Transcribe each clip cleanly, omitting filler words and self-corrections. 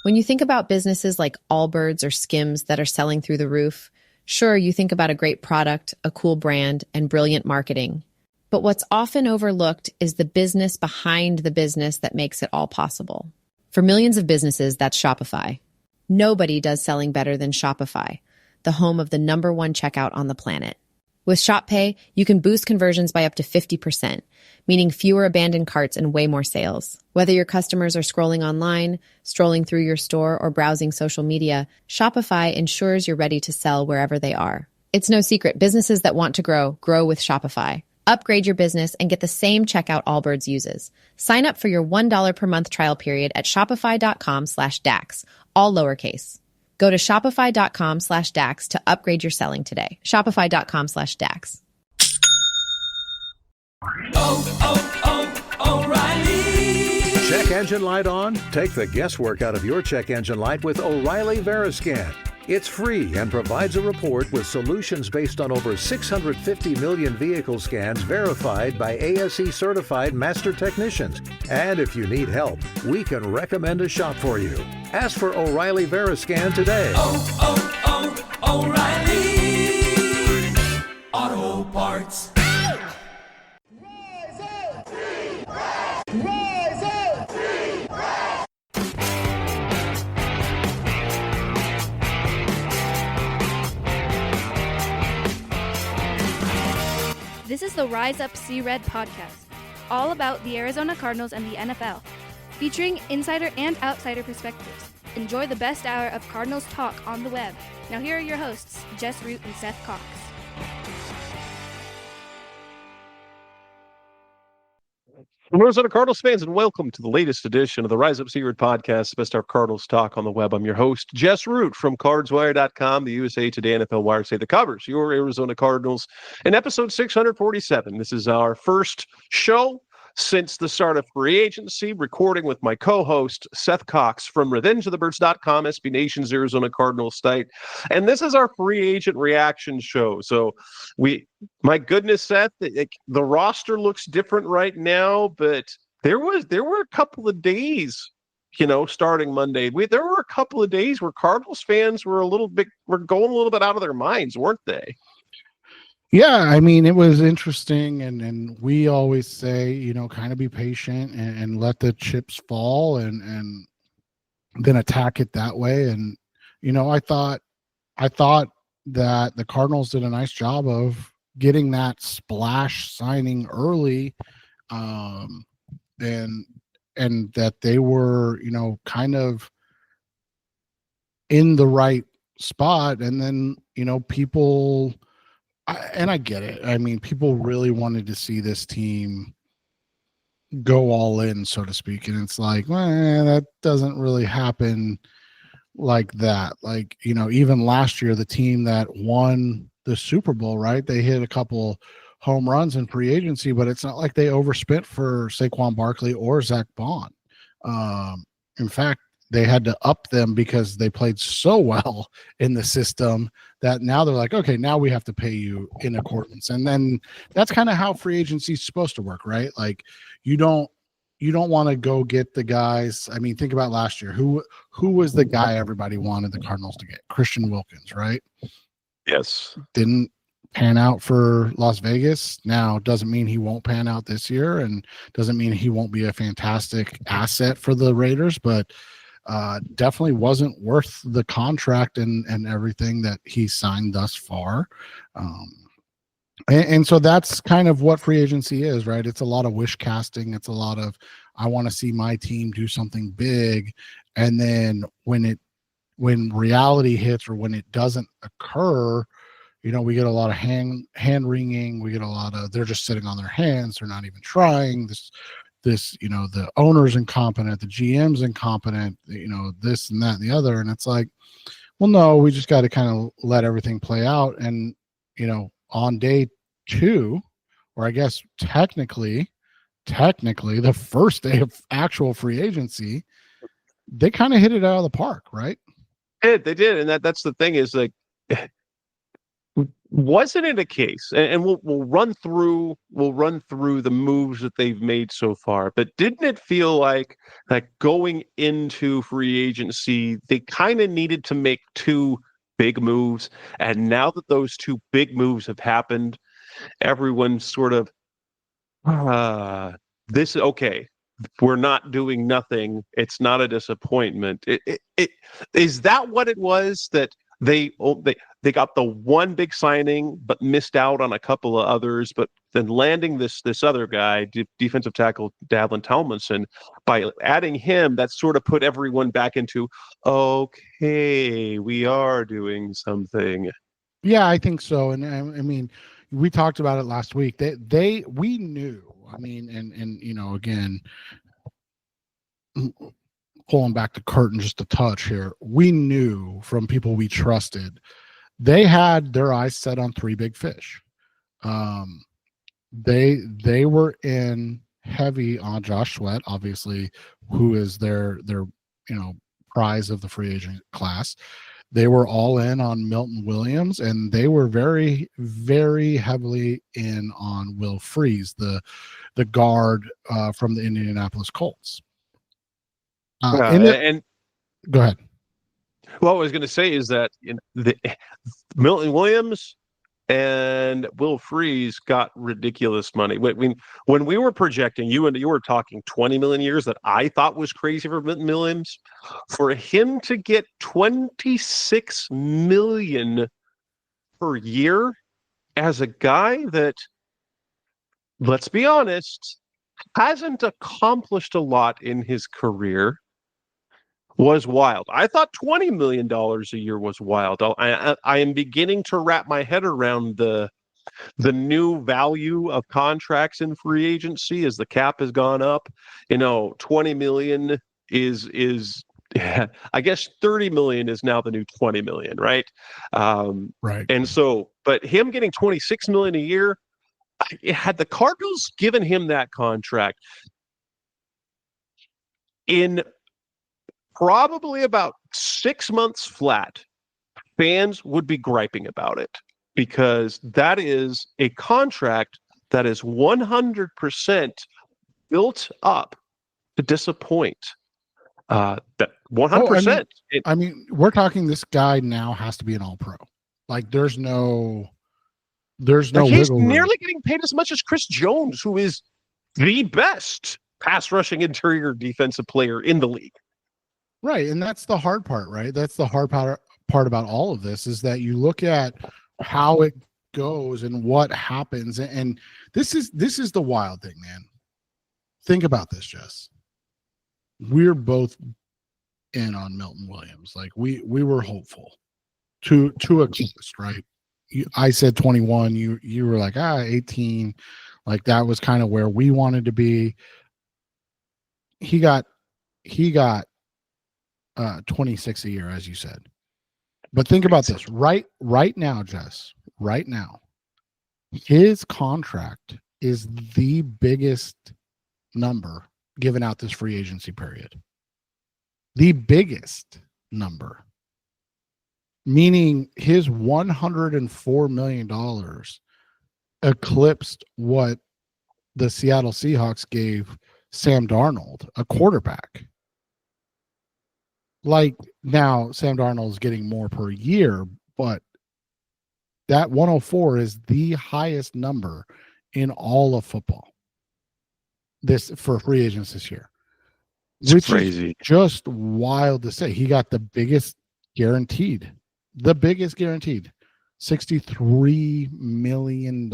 When you think about businesses like Allbirds or Skims that are selling through the roof, sure, you think about a great product, a cool brand, and brilliant marketing. But what's often overlooked is the business behind the business that makes it all possible. For millions of businesses, that's Shopify. Nobody does selling better than Shopify, the home of the #1 checkout on the planet. With Shop Pay, you can boost conversions by up to 50%, meaning fewer abandoned carts and way more sales. Whether your customers are scrolling online, strolling through your store, or browsing social media, Shopify ensures you're ready to sell wherever they are. It's no secret, businesses that want to grow, grow with Shopify. Upgrade your business and get the same checkout Allbirds uses. Sign up for your $1 per month trial period at shopify.com/DAX, all lowercase. Go to shopify.com/DAX to upgrade your selling today. Shopify.com/DAX. O'Reilly. Check engine light on? Take the guesswork out of your check engine light with O'Reilly Veriscan. It's free and provides a report with solutions based on over 650 million vehicle scans verified by ASE certified master technicians. And if you need help, we can recommend a shop for you. Ask for O'Reilly Veriscan today. O'Reilly Auto Parts. This is the Rise Up See Red podcast, all about the Arizona Cardinals and the NFL, featuring insider and outsider perspectives. Enjoy the best hour of Cardinals talk on the web. Now here are your hosts, Jess Root and Seth Cox. Arizona Cardinals fans, and welcome to the latest edition of the Rise Up See Red podcast, the best hour of Cardinals talk on the web. I'm your host, Jess Root from CardsWire.com, the USA Today NFL Wire site that covers your Arizona Cardinals. In episode 647, this is our first show since the start of free agency, recording with my co-host, Seth Cox from RevengeOfTheBirds.com, SB Nation's Arizona Cardinals site. And this is our free agent reaction show. So my goodness, Seth, the roster looks different right now, but there were a couple of days, starting Monday. There were a couple of days where Cardinals fans were going a little bit out of their minds, weren't they? Yeah, I mean, it was interesting, and we always say, kind of be patient and let the chips fall and then attack it that way. And, I thought that the Cardinals did a nice job of getting that splash signing early, and that they were, kind of in the right spot. And then, people... And I get it. I mean, people really wanted to see this team go all in, so to speak. And it's like, that doesn't really happen like that. Like, even last year, the team that won the Super Bowl, right? They hit a couple home runs in free agency, but it's not like they overspent for Saquon Barkley or Zach Bond. In fact, they had to up them because they played so well in the system that now they're like, okay, now we have to pay you in accordance. And then that's kind of how free agency is supposed to work, right? Like you don't want to go get the guys. I mean, think about last year. Who was the guy everybody wanted the Cardinals to get? Christian Wilkins, right? Yes. Didn't pan out for Las Vegas. Now, doesn't mean he won't pan out this year, and doesn't mean he won't be a fantastic asset for the Raiders, but definitely wasn't worth the contract and everything that he signed thus far. And so that's kind of what free agency is, right? It's a lot of wish casting. It's a lot of, I want to see my team do something big. And then when reality hits or when it doesn't occur, we get a lot of hand wringing. We get a lot of, they're just sitting on their hands. They're not even trying this, the owner's incompetent, the GM's incompetent, this and that and the other. And it's like, well, no, we just got to kind of let everything play out. And, on day 2, or I guess technically the first day of actual free agency, they kind of hit it out of the park, right? They did. And that's the thing is, like, wasn't it a case, and we'll run through the moves that they've made so far, but didn't it feel like that going into free agency, they kind of needed to make two big moves, and now that those two big moves have happened, everyone's sort of this okay. We're not doing nothing. It's not a disappointment. Is that what it was that they got the one big signing, but missed out on a couple of others. But then landing this other guy, defensive tackle Dalvin Tomlinson, by adding him, that sort of put everyone back into, okay, we are doing something. Yeah, I think so. And I mean, we talked about it last week. We knew. I mean, and again, pulling back the curtain just a touch here, we knew from people we trusted, they had their eyes set on three big fish. They were in heavy on Josh Sweat, obviously, who is their prize of the free agent class. They were all in on Milton Williams, and they were very, very heavily in on Will Freeze, the guard from the Indianapolis Colts. And go ahead. Well, what I was going to say is that Milton Williams and Will Freeze got ridiculous money. When we were projecting, you were talking 20 million years that I thought was crazy for Milton Williams. For him to get 26 million per year as a guy that, let's be honest, hasn't accomplished a lot in his career, was wild. I thought $20 million a year was wild. I am beginning to wrap my head around the new value of contracts in free agency as the cap has gone up. 20 million is I guess 30 million is now the new 20 million, right? Right. And so, but him getting 26 million a year, had the Cardinals given him that contract in probably about 6 months flat, fans would be griping about it, because that is a contract that is 100% built up to disappoint. That 100%. I mean, we're talking, this guy now has to be an all-pro. Like, there's no he's nearly getting paid as much as Chris Jones, who is the best pass rushing interior defensive player in the league. Right, and that's the hard part, right? That's the hard part about all of this, is that you look at how it goes and what happens, and this is the wild thing, man. Think about this, Jess. We're both in on Milton Williams. Like, we were hopeful to a cost, right? I said 21. You were like 18. Like, that was kind of where we wanted to be. He got 26 a year, as you said. But think about this right now, Jess. Right now, his contract is the biggest number given out this free agency period. The biggest number, meaning his $104 million eclipsed what the Seattle Seahawks gave Sam Darnold, a quarterback. Like, now Sam Darnold is getting more per year, but that 104 is the highest number in all of football this for free agents this year. It's crazy. Is just wild to say. He got the biggest guaranteed, $63 million.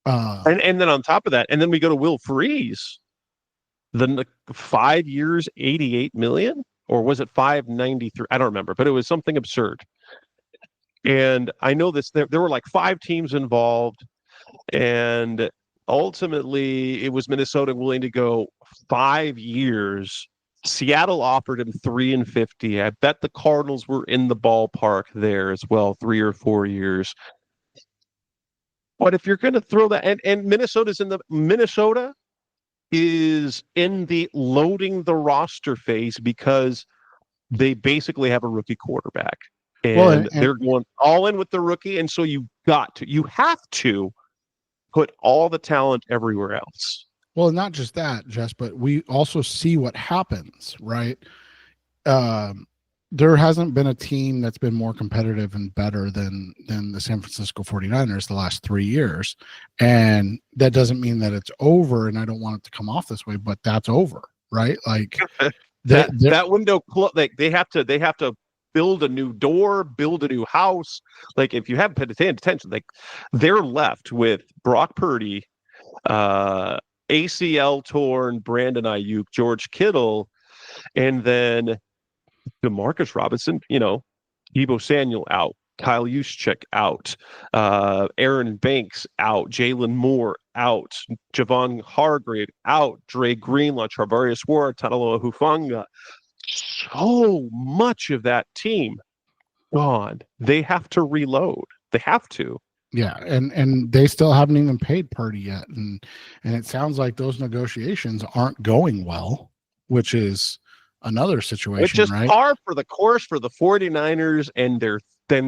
And then on top of that, and then we go to Will Freeze. The 5 years, 88 million, or was it 593? I don't remember, but it was something absurd. And I know this, there were like 5 teams involved, and ultimately it was Minnesota willing to go 5 years. Seattle offered him 3 and 50. I bet the Cardinals were in the ballpark there as well, 3 or 4 years. But if you're going to throw that, and Minnesota is in the loading the roster phase, because they basically have a rookie quarterback. And they're going all in with the rookie. And so you have to put all the talent everywhere else. Well, not just that, Jess, but we also see what happens, right? There hasn't been a team that's been more competitive and better than the San Francisco 49ers the last 3 years. And that doesn't mean that it's over, and I don't want it to come off this way, but that's over, right? Like that window, they have to build a new door, build a new house. Like, if you haven't paid attention, like, they're left with Brock Purdy, ACL torn Brandon Ayuk, George Kittle, and then DeMarcus Robinson, Deebo Samuel out, Kyle Juszczyk out, Aaron Banks out, Jalen Moore out, Javon Hargrave out, Dre Greenlaw, Charvarius Ward, Talanoa Hufanga. So much of that team gone. They have to reload. They have to. Yeah, and they still haven't even paid Purdy yet, and it sounds like those negotiations aren't going well, which is another situation, which is right? par for the course for the 49ers and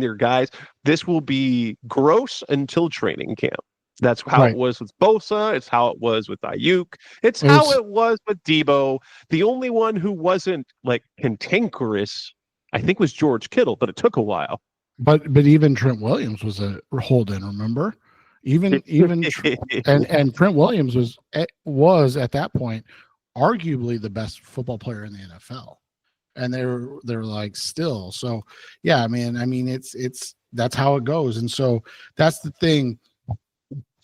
their guys. This will be gross until training camp. That's how it was with Bosa. It's how it was with Ayuk. It's how it was with Deebo. The only one who wasn't like cantankerous, I think, was George Kittle, but it took a while. But even Trent Williams was a hold-in, remember? Even and Trent Williams was at that point arguably the best football player in the NFL, and they're like still. So yeah, I mean it's that's how it goes, and so that's the thing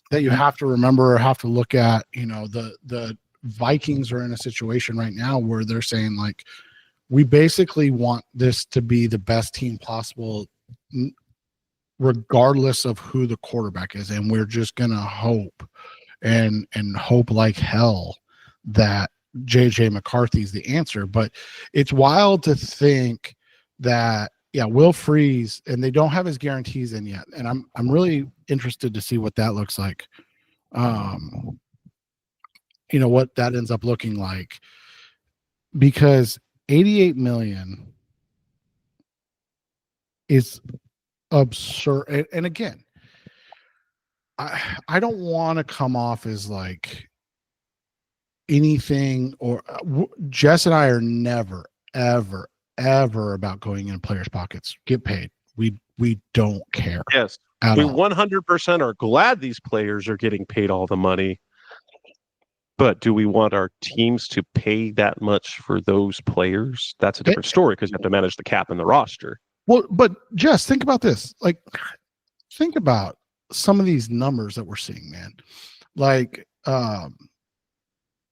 that you have to remember or have to look at. The Vikings are in a situation right now where they're saying, like, we basically want this to be the best team possible regardless of who the quarterback is, and we're just gonna hope and hope like hell that JJ McCarthy's the answer. But it's wild to think that Will Freeze, and they don't have his guarantees in yet, and I'm really interested to see what that looks like. What that ends up looking like, because $88 million is absurd. And again, I don't want to come off as like anything, or Jess and I are never, ever, ever about going in players' pockets. Get paid. We don't care. Yes. We 100% are glad these players are getting paid all the money. But do we want our teams to pay that much for those players? That's a different story, because you have to manage the cap and the roster. Well, but Jess, think about this. Like, think about some of these numbers that we're seeing, man. Like,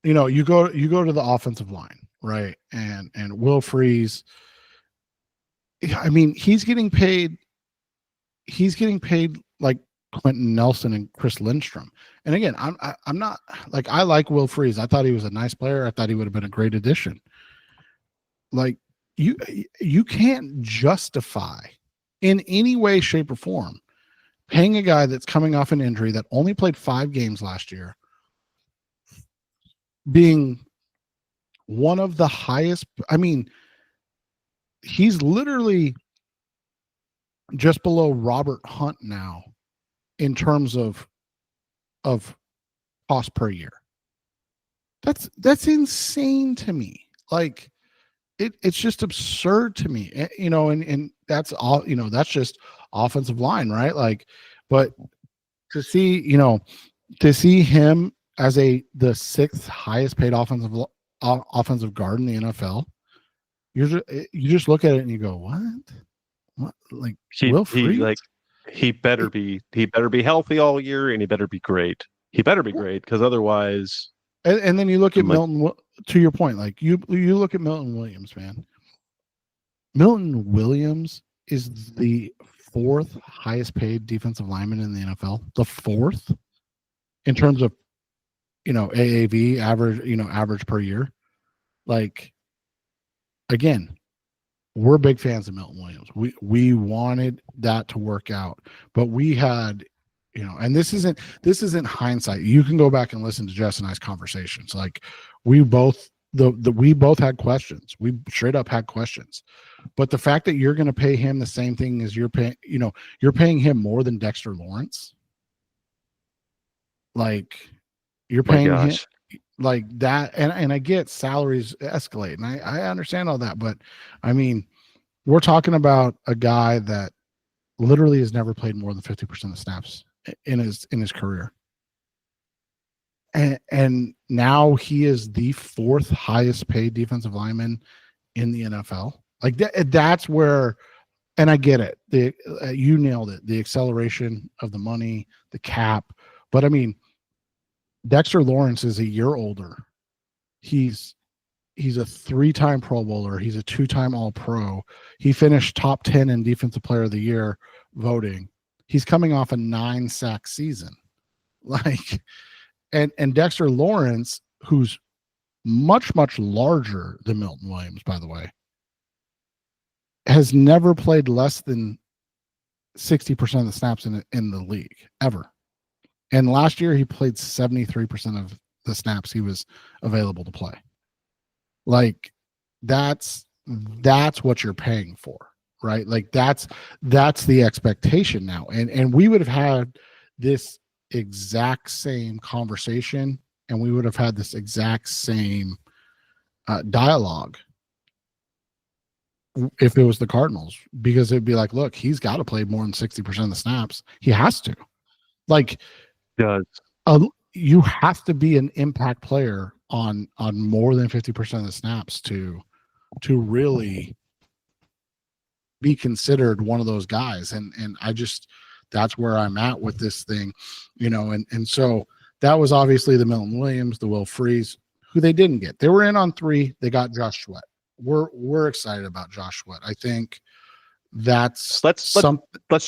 you go to the offensive line, right? And Will Freeze, I mean, he's getting paid like Quentin Nelson and Chris Lindstrom. And again, I'm not like, I like Will Freeze. I thought he was a nice player. I thought he would have been a great addition. Like, you can't justify in any way, shape, or form paying a guy that's coming off an injury that only played 5 games last year, being one of the highest. I mean, he's literally just below Robert Hunt now in terms of cost per year. That's insane to me. Like, it's just absurd to me, and that's all, that's just offensive line, right? Like, but to see him as the 6th highest paid offensive guard in the NFL, you just look at it and you go, what? Like, Will Freeze? He better be healthy all year, and he better be great. He better be great, because otherwise. And then you look at Milton. To your point, like, you look at Milton Williams, man. Milton Williams is the 4th highest paid defensive lineman in the NFL. The 4th in terms of AAV, average per year. Like, again, we're big fans of Milton Williams. We wanted that to work out, but we had, and this isn't hindsight. You can go back and listen to Jess and I's conversations. Like, we both had questions. We straight up had questions. But the fact that you're going to pay him the same thing as you're paying him more than Dexter Lawrence. Like you're paying him like that. And I get salaries escalate and I understand all that, but I mean, we're talking about a guy that literally has never played more than 50% of snaps in his career. And now he is the fourth highest paid defensive lineman in the NFL. Like that's where, and I get it. You nailed it. The acceleration of the money, the cap. But I mean, Dexter Lawrence is a year older. He's a 3-time Pro Bowler. He's a 2-time All-Pro. He finished top 10 in Defensive Player of the Year voting. He's coming off a 9-sack season. Like, and Dexter Lawrence, who's much, much larger than Milton Williams, by the way, has never played less than 60% of the snaps in the league ever. And last year he played 73% of the snaps he was available to play. Like that's what you're paying for, right? Like that's the expectation now. And we would have had this exact same conversation and we would have had this exact same dialogue if it was the Cardinals, because it'd be like, look, he's got to play more than 60% of the snaps. He has to. Like, you have to be an impact player on more than 50% of the snaps to really be considered one of those guys. And I just, that's where I'm at with this thing, and so that was obviously the Milton Williams, the Will Freeze, who they didn't get. They were in on 3. They got Josh Sweat. We're excited about Josh Sweat. I think that's let's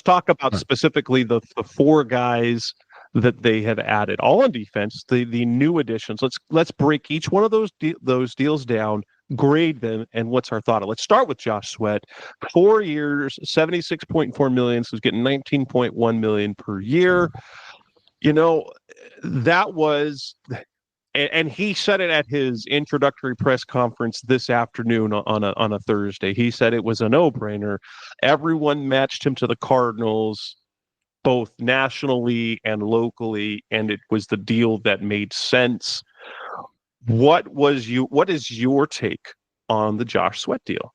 talk about specifically the 4 guys that they have added, all on defense, the new additions. Let's break each one of those deals down, grade them, and what's our thought? Let's start with Josh Sweat. 4 years, $76.4 million, so he's getting $19.1 million per year. That was, and he said it at his introductory press conference this afternoon on a Thursday. He said it was a no-brainer. Everyone matched him to the Cardinals, both nationally and locally, and it was the deal that made sense. What is your take on the Josh Sweat deal?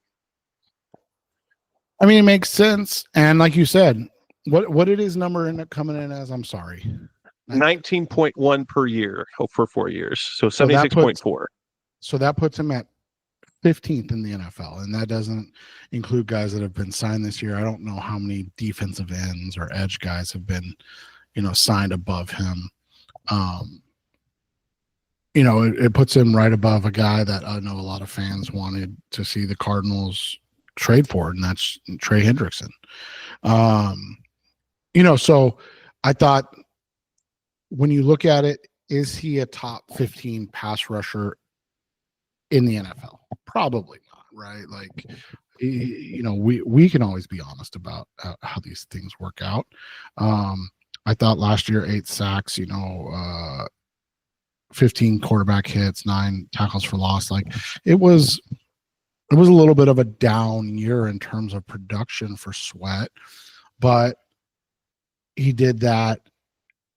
I mean, it makes sense. And like you said, what did his number end up coming in as? I'm sorry. 19.1 per year for 4 years. So 76.4. So that puts him at 15th in the NFL, and that doesn't include guys that have been signed this year. I don't know how many defensive ends or edge guys have been, signed above him. It puts him right above a guy that I know a lot of fans wanted to see the Cardinals trade for, and that's Trey Hendrickson. So I thought when you look at it, is he a top 15 pass rusher in the NFL? Probably not, right? Like, we can always be honest about how these things work out. I thought last year 8 sacks, 15 quarterback hits, 9 tackles for loss. Like it was a little bit of a down year in terms of production for Sweat, but he did that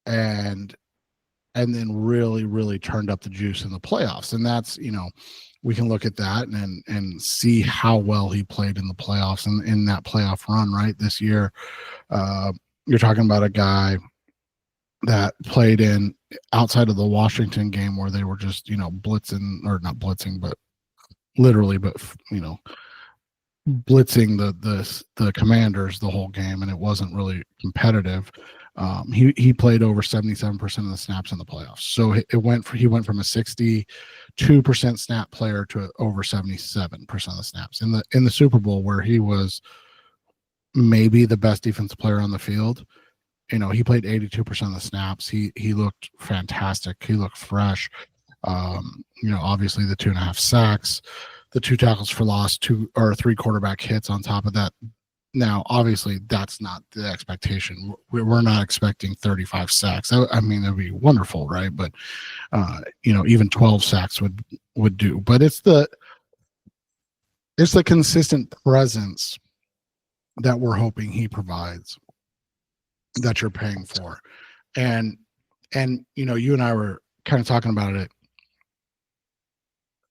and then really, really turned up the juice in the playoffs. And that's, we can look at that and see how well he played in the playoffs and in that playoff run, right? This year, you're talking about a guy that played in outside of the Washington game where they were just, blitzing, or not blitzing, but literally, but, blitzing the Commanders the whole game, and it wasn't really competitive. He played over 77% of the snaps in the playoffs. So he went from a 62% snap player to over 77% of the snaps in the Super Bowl, where he was maybe the best defensive player on the field. He played 82% of the snaps. He looked fantastic. He looked fresh. Obviously the 2.5 sacks, the 2 tackles for loss, 2 or 3 quarterback hits on top of that. Now, obviously, that's not the expectation. We're not expecting 35 sacks. I mean, that'd be wonderful, right? But even 12 sacks would do. But it's It's the consistent presence that we're hoping he provides that you're paying for. And you and I were kind of talking about it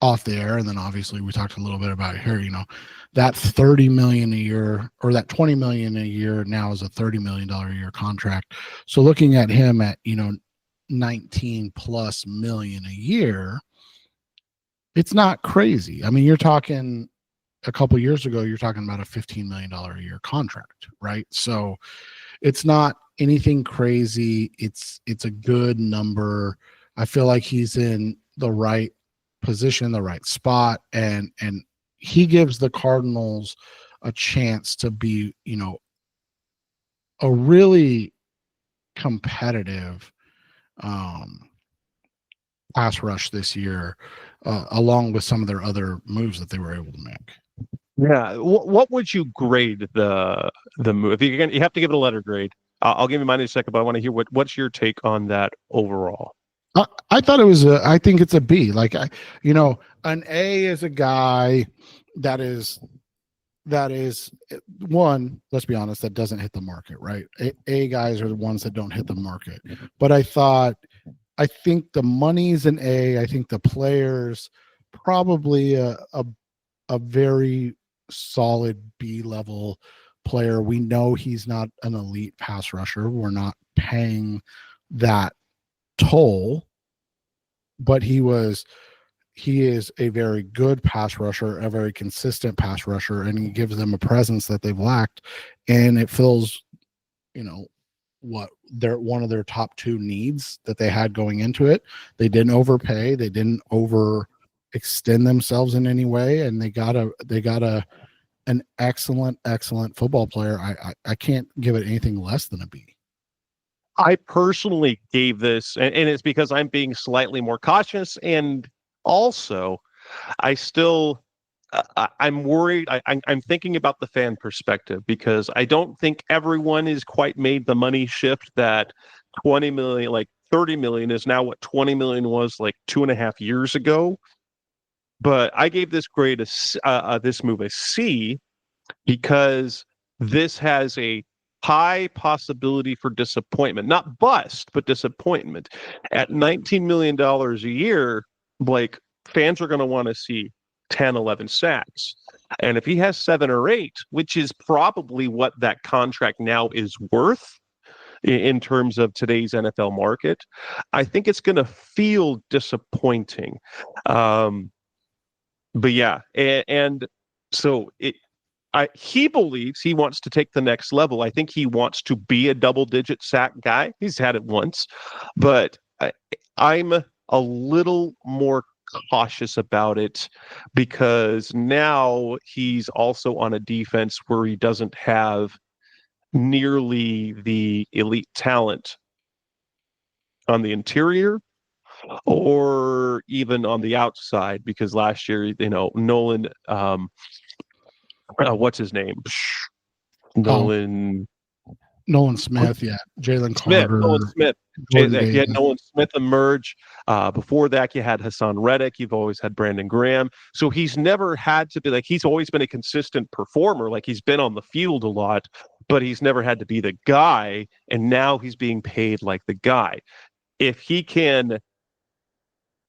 off the air, and then obviously we talked a little bit about it here. That $30 million a year, or that $20 million a year now is a $30 million a year contract. So looking at him at 19 plus million a year, it's not crazy. I mean, you're talking a couple years ago, you're talking about a $15 million a year contract, right? So it's not anything crazy. It's a good number. I feel like he's in the right position, the right spot, and he gives the Cardinals a chance to be, a really competitive pass rush this year, along with some of their other moves that they were able to make. Yeah. What would you grade the move? If you have to give it a letter grade. I'll give you mine in a second, but I want to hear what's your take on that overall. I thought it was I think it's a B. Like, an A is a guy that is one, let's be honest, that doesn't hit the market, right? A guys are the ones that don't hit the market. But I think the money's an A. I think the players probably a very solid B level player. We know he's not an elite pass rusher. We're not paying that toll, but he is a very good pass rusher, a very consistent pass rusher, and he gives them a presence that they've lacked, and it fills what one of their top two needs that they had going into it. They didn't overpay, they didn't overextend themselves in any way, and they got an excellent football player. I can't give it anything less than a B. I personally gave this, and it's because I'm being slightly more cautious, and also I'm worried. I'm thinking about the fan perspective, because I don't think everyone is quite made the money shift that 20 million, like 30 million is now what 20 million was like 2.5 years ago. But I gave this grade this move a C, because this has a high possibility for disappointment, not bust, but disappointment. At $19 million a year, like, fans are going to want to see 10, 11 sacks. And if he has 7 or 8, which is probably what that contract now is worth in terms of today's NFL market, I think it's going to feel disappointing. But yeah, and so he believes he wants to take the next level. I think he wants to be a double-digit sack guy. He's had it once, but I'm a little more cautious about it, because now he's also on a defense where he doesn't have nearly the elite talent on the interior or even on the outside, because last year, Nolan, what's his name? Nolan Smith, yeah. Jalen Carter. Nolan Smith. You had Nolan Smith emerge. Before that, you had Hassan Reddick. You've always had Brandon Graham. So he's never had to be he's always been a consistent performer. Like, he's been on the field a lot, but he's never had to be the guy. And now he's being paid like the guy.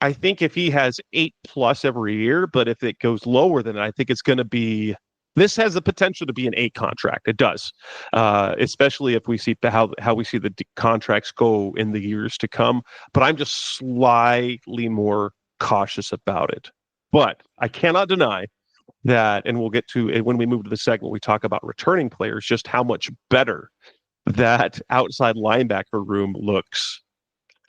I think if he has 8+ every year, but if it goes lower than that, I think it's going to be. This has the potential to be an A contract. It does, especially if we see how we see the contracts go in the years to come. But I'm just slightly more cautious about it. But I cannot deny that, and we'll get to it when we move to the segment, we talk about returning players, just how much better that outside linebacker room looks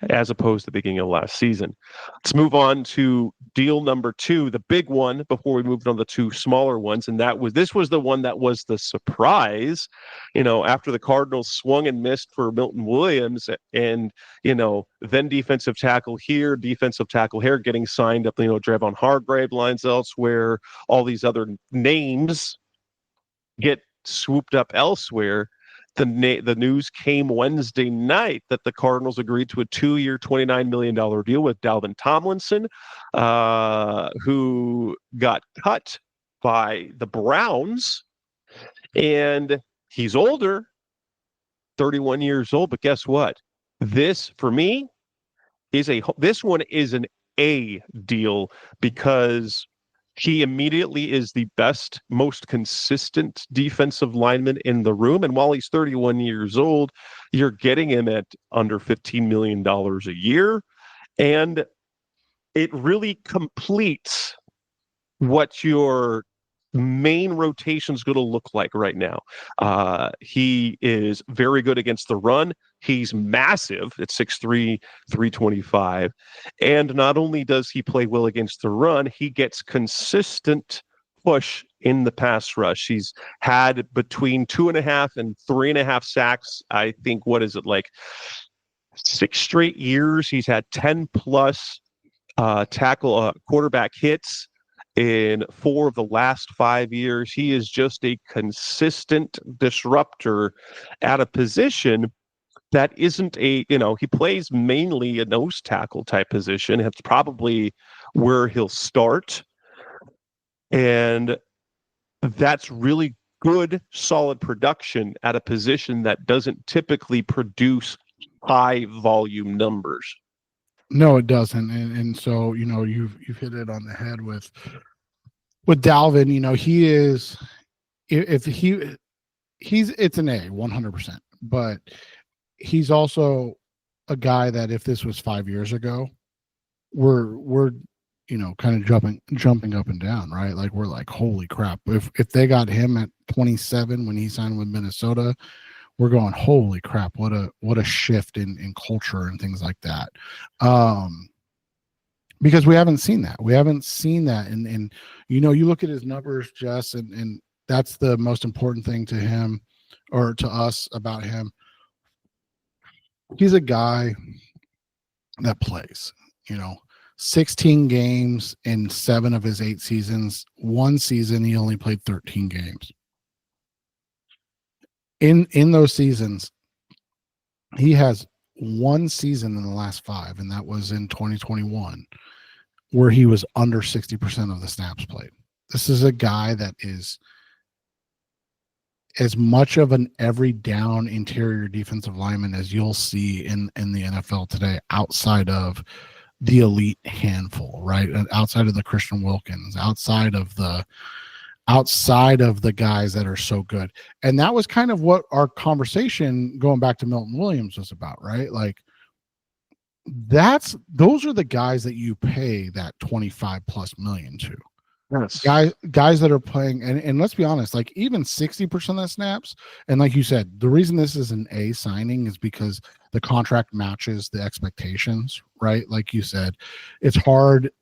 as opposed to the beginning of last season. Let's move on to deal number 2, the big one, before we moved on to the 2 smaller ones. And this was the one that was the surprise, after the Cardinals swung and missed for Milton Williams, and, then defensive tackle here, getting signed up, Drevon Hargrave lines elsewhere, all these other names get swooped up elsewhere. The news came Wednesday night that the Cardinals agreed to a 2-year, $29 million deal with Dalvin Tomlinson, who got cut by the Browns, and he's older, 31 years old. But guess what? This, for me, this one is an A deal because he immediately is the best, most consistent defensive lineman in the room. And while he's 31 years old, you're getting him at under $15 million a year. And it really completes what your main rotation is going to look like right now. He is very good against the run. He's massive at 6'3", 325. And not only does he play well against the run, he gets consistent push in the pass rush. He's had between 2.5 and 3.5 sacks. I think, what is it, like 6 straight years? He's had 10 plus quarterback hits in 4 of the last 5 years. He is just a consistent disruptor at a position that isn't he plays mainly a nose tackle type position. It's probably where he'll start. And that's really good, solid production at a position that doesn't typically produce high volume numbers. No, it doesn't. And so, you've hit it on the head with Dalvin. He is, it's an A 100%, but he's also a guy that if this was 5 years ago, we're kind of jumping up and down, right? Like we're like, holy crap. If they got him at 27 when he signed with Minnesota, we're going, holy crap, what a shift in culture and things like that. Because we haven't seen that. And you look at his numbers, Jess, and that's the most important thing to him or to us about him. He's a guy that plays, 16 games in 7 of his 8 seasons. One season, he only played 13 games. In those seasons, he has one season in the last 5, and that was in 2021, where he was under 60% of the snaps played. This is a guy that is as much of an every down interior defensive lineman as you'll see in the NFL today, outside of the elite handful, right? Outside of the Christian Wilkins, outside of the guys that are so good. And that was kind of what our conversation going back to Milton Williams was about, right? Like those are the guys that you pay that 25 plus million to. Yes. Guys that are playing, and let's be honest, like even 60% of the snaps, and like you said, the reason this is an A signing is because the contract matches the expectations, right? Like you said, it's hard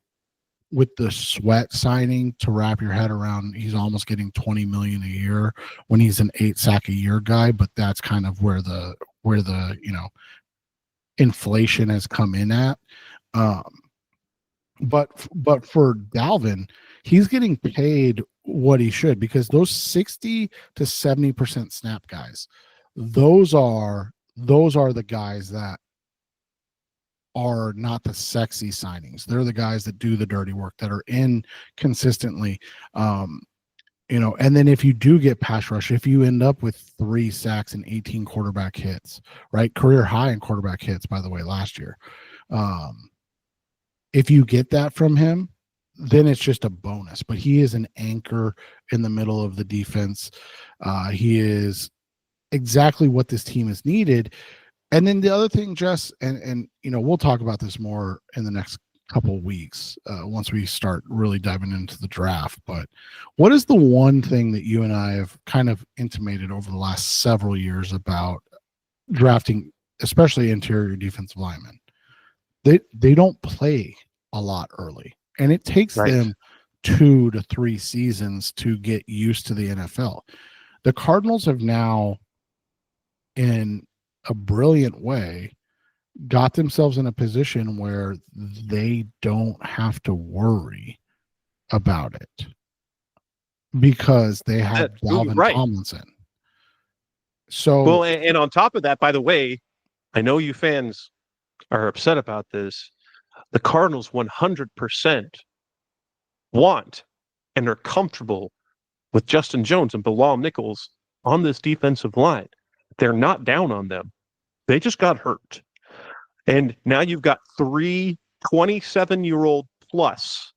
with the Sweat signing to wrap your head around. He's almost getting 20 million a year when he's an 8 sack a year guy, but that's kind of where the inflation has come in at. But for Dalvin, he's getting paid what he should, because those 60 to 70% snap guys, those are the guys that are not the sexy signings. They're the guys that do the dirty work, that are in consistently. And then if you do get pass rush, if you end up with 3 sacks and 18 quarterback hits, right? Career high in quarterback hits, by the way, last year. If you get that from him, then it's just a bonus. But he is an anchor in the middle of the defense. He is exactly what this team has needed. And then the other thing, Jess, and we'll talk about this more in the next couple of weeks once we start really diving into the draft. But what is the one thing that you and I have kind of intimated over the last several years about drafting, especially interior defensive linemen? They don't play a lot early, and it takes them 2 to 3 seasons to get used to the NFL. The Cardinals have now, in a brilliant way, got themselves in a position where they don't have to worry about it because they have Dalvin Tomlinson. So, well, and on top of that, by the way, I know you fans are upset about this. The Cardinals 100% want and are comfortable with Justin Jones and Bilal Nichols on this defensive line. They're not down on them. They just got hurt. And now you've got 3 27-year-old plus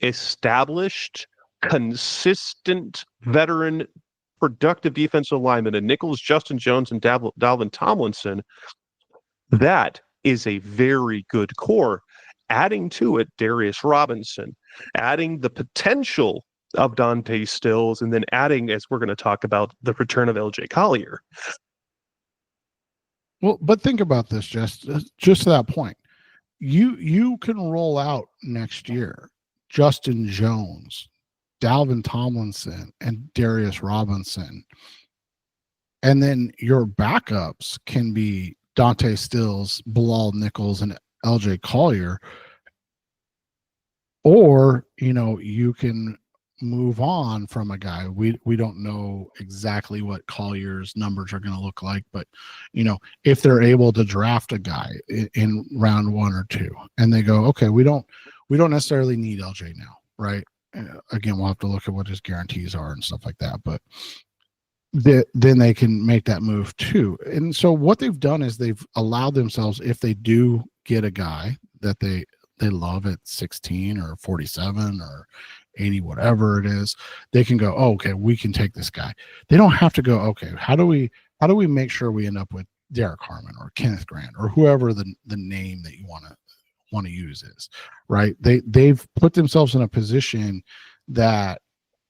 established, consistent, veteran, productive defensive linemen in Nichols, Justin Jones, and Dalvin Tomlinson. That is a very good core. Adding to it Darius Robinson, adding the potential of Dante Stills, and then adding, as we're going to talk about, the return of LJ Collier. Well, but think about this, just to that point. You can roll out next year Justin Jones, Dalvin Tomlinson, and Darius Robinson. And then your backups can be Dante Stills, Bilal Nichols, and LJ Collier. Or, you can move on from a guy. We don't know exactly what Collier's numbers are going to look like, but if they're able to draft a guy in round 1 or 2 and they go, okay, we don't necessarily need LJ now, right? Again, we'll have to look at what his guarantees are and stuff like that, but then they can make that move too. And so what they've done is they've allowed themselves, if they do get a guy that they love at 16 or 47 or 80, whatever it is, they can go, oh, okay, we can take this guy. They don't have to go, okay, how do we make sure we end up with Derek Harmon or Kenneth Grant or whoever the name that you want to use is, right? They've put themselves in a position that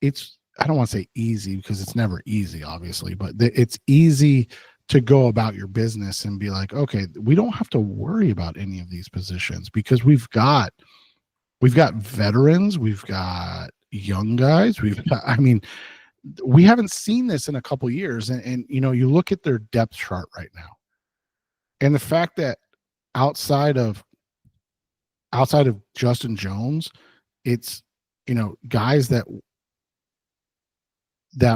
it's, I don't want to say easy because it's never easy, obviously, but it's easy to go about your business and be like, okay, we don't have to worry about any of these positions because we've got veterans, we've got young guys, we haven't seen this in a couple of years. And you look at their depth chart right now. And the fact that outside of Justin Jones, it's, guys that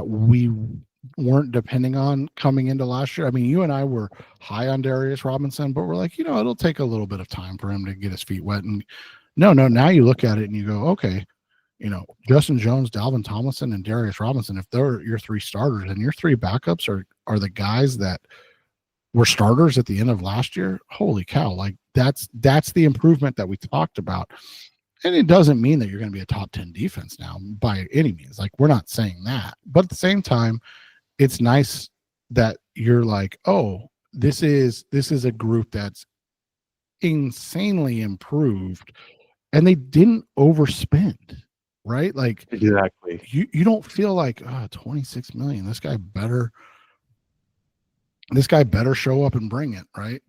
we weren't depending on coming into last year. I mean, you and I were high on Darius Robinson, but we're like, it'll take a little bit of time for him to get his feet wet. And no, now you look at it and you go, okay, Justin Jones, Dalvin Tomlinson, and Darius Robinson, if they're your 3 starters and your 3 backups are the guys that were starters at the end of last year, holy cow, like that's the improvement that we talked about. And it doesn't mean that you're going to be a top 10 defense now by any means. Like, we're not saying that. But at the same time, it's nice that you're like, oh, this is a group that's insanely improved, and they didn't overspend, right? Like, exactly. You don't feel like, oh, 26 million. This guy better show up and bring it, right?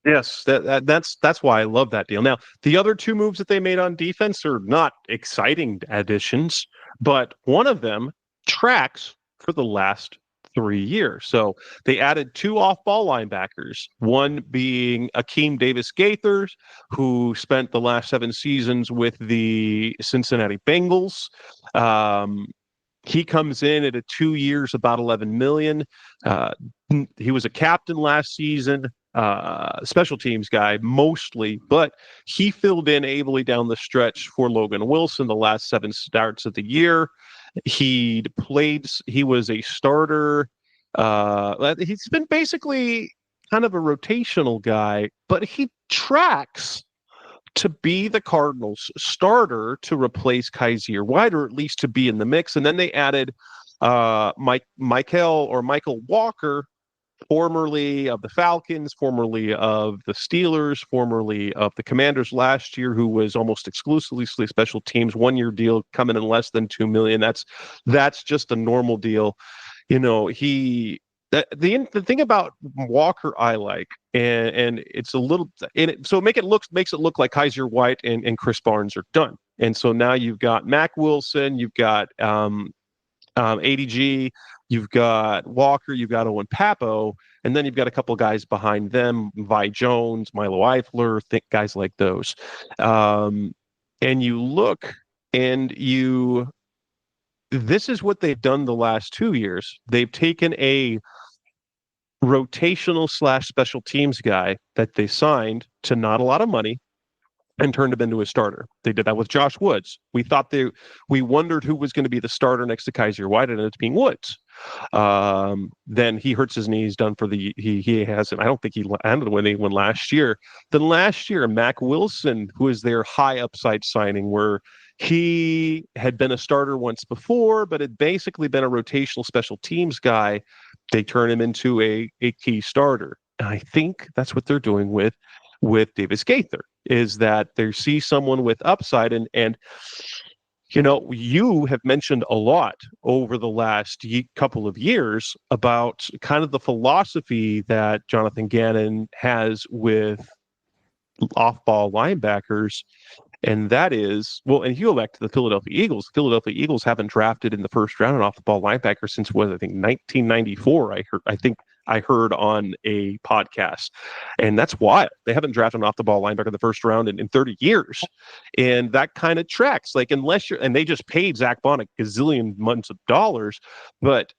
Yes, that's why I love that deal. Now, the other 2 moves that they made on defense are not exciting additions, but one of them tracks for the last 3 years. So they added 2 off-ball linebackers, one being Akeem Davis-Gaithers, who spent the last 7 seasons with the Cincinnati Bengals. He comes in at 2 years, about $11 million. He was a captain last season. Special teams guy mostly, but he filled in ably down the stretch for Logan Wilson the last 7 starts of the year. He was a starter. He's been basically kind of a rotational guy, but he tracks to be the Cardinals starter to replace Kaiser White, or at least to be in the mix. And then they added Michael Walker, formerly of the Falcons, formerly of the Steelers, formerly of the Commanders last year, who was almost exclusively special teams, 1-year deal coming in less than $2 million. That's just a normal deal. The thing about Walker I like, and it's a little, so makes it look like Kaiser White and Chris Barnes are done. And so now you've got Mac Wilson, you've got ADG, you've got Walker, you've got Owen Papo, and then you've got a couple guys behind them, Vi Jones, Milo Eifler, guys like those. And you look and this is what they've done the last 2 years. They've taken a rotational / special teams guy that they signed to not a lot of money, and turned him into a starter. They did that with Josh Woods. We wondered who was going to be the starter next to Kaiser White, and it's being Woods. Then he hurts his knee. He's done for the he hasn't. I don't think he ended with anyone last year. Then last year, Mac Wilson, who is their high upside signing, where he had been a starter once before, but had basically been a rotational special teams guy. They turn him into a key starter. And I think that's what they're doing with Davis Gaither, is that they see someone with upside. And you have mentioned a lot over the last couple of years about kind of the philosophy that Jonathan Gannon has with off-ball linebackers. And that is, and you go back to the Philadelphia Eagles. The Philadelphia Eagles haven't drafted in the first round an off-the-ball linebacker since, I think, 1994. I heard on a podcast, and that's wild. They haven't drafted an off-the-ball linebacker in the first round in 30 years, and that kind of tracks. Like, and they just paid Zach Bond a gazillion months of dollars, but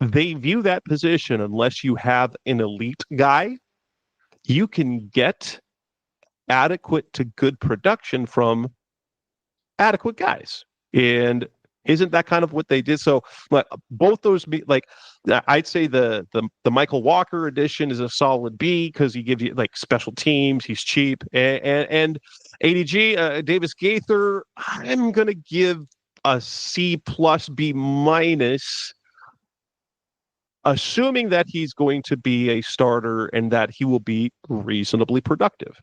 they view that position, unless you have an elite guy, you can get adequate to good production from adequate guys. And isn't that kind of what they did? So both those, I'd say the Michael Walker edition is a solid B, because he gives you like special teams, he's cheap, and ADG Davis Gaither, I'm gonna give a C plus B minus, assuming that he's going to be a starter and that he will be reasonably productive.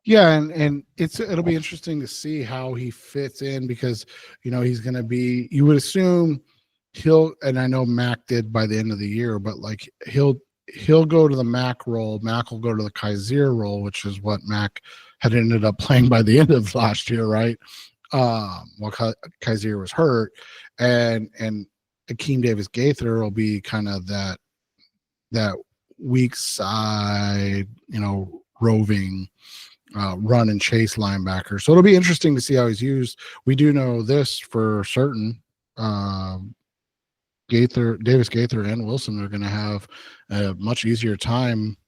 Yeah, and it'll be interesting to see how he fits in, because he's going to be, you would assume and I know Mac did by the end of the year, but like he'll go to the Mac role, Mac will go to the Kaiser role, which is what Mac had ended up playing by the end of last year, right? Kaiser was hurt, and Akeem Davis Gaither will be kind of that weak side, roving run and chase linebacker. So it'll be interesting to see how he's used. We do know this for certain. Davis Gaither and Wilson are going to have a much easier time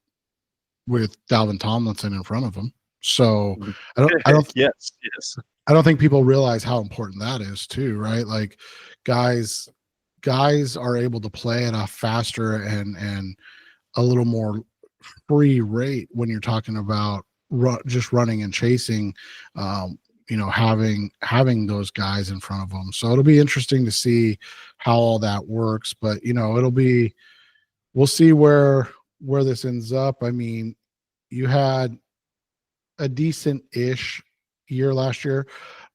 with Dalvin Tomlinson in front of them. So I don't yes. I don't think people realize how important that is too, right? Like guys are able to play at a faster and a little more free rate when you're talking about just running and chasing, having those guys in front of them. So it'll be interesting to see how all that works, but we'll see where this ends up. I mean, you had a decent-ish year last year.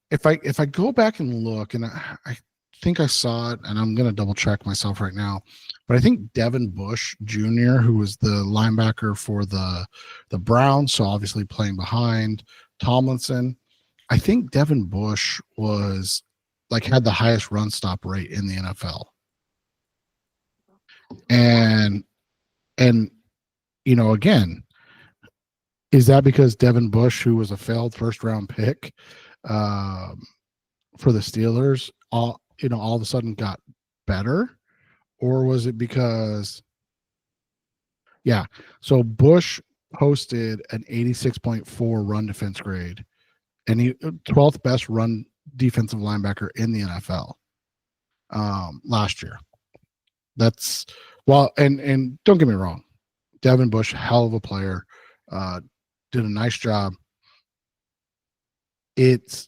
If I go back and look, and I think I saw it, and I'm going to double check myself right now, but I think Devin Bush Jr., who was the linebacker for the Browns, so obviously playing behind Tomlinson, I think Devin Bush was had the highest run stop rate in the NFL. And again, is that because Devin Bush, who was a failed first round pick for the Steelers, all of a sudden got better? Or was it because, so Bush posted an 86.4 run defense grade, and he 12th best run defensive linebacker in the NFL last year. That's and don't get me wrong, Devin Bush, hell of a player, did a nice job. That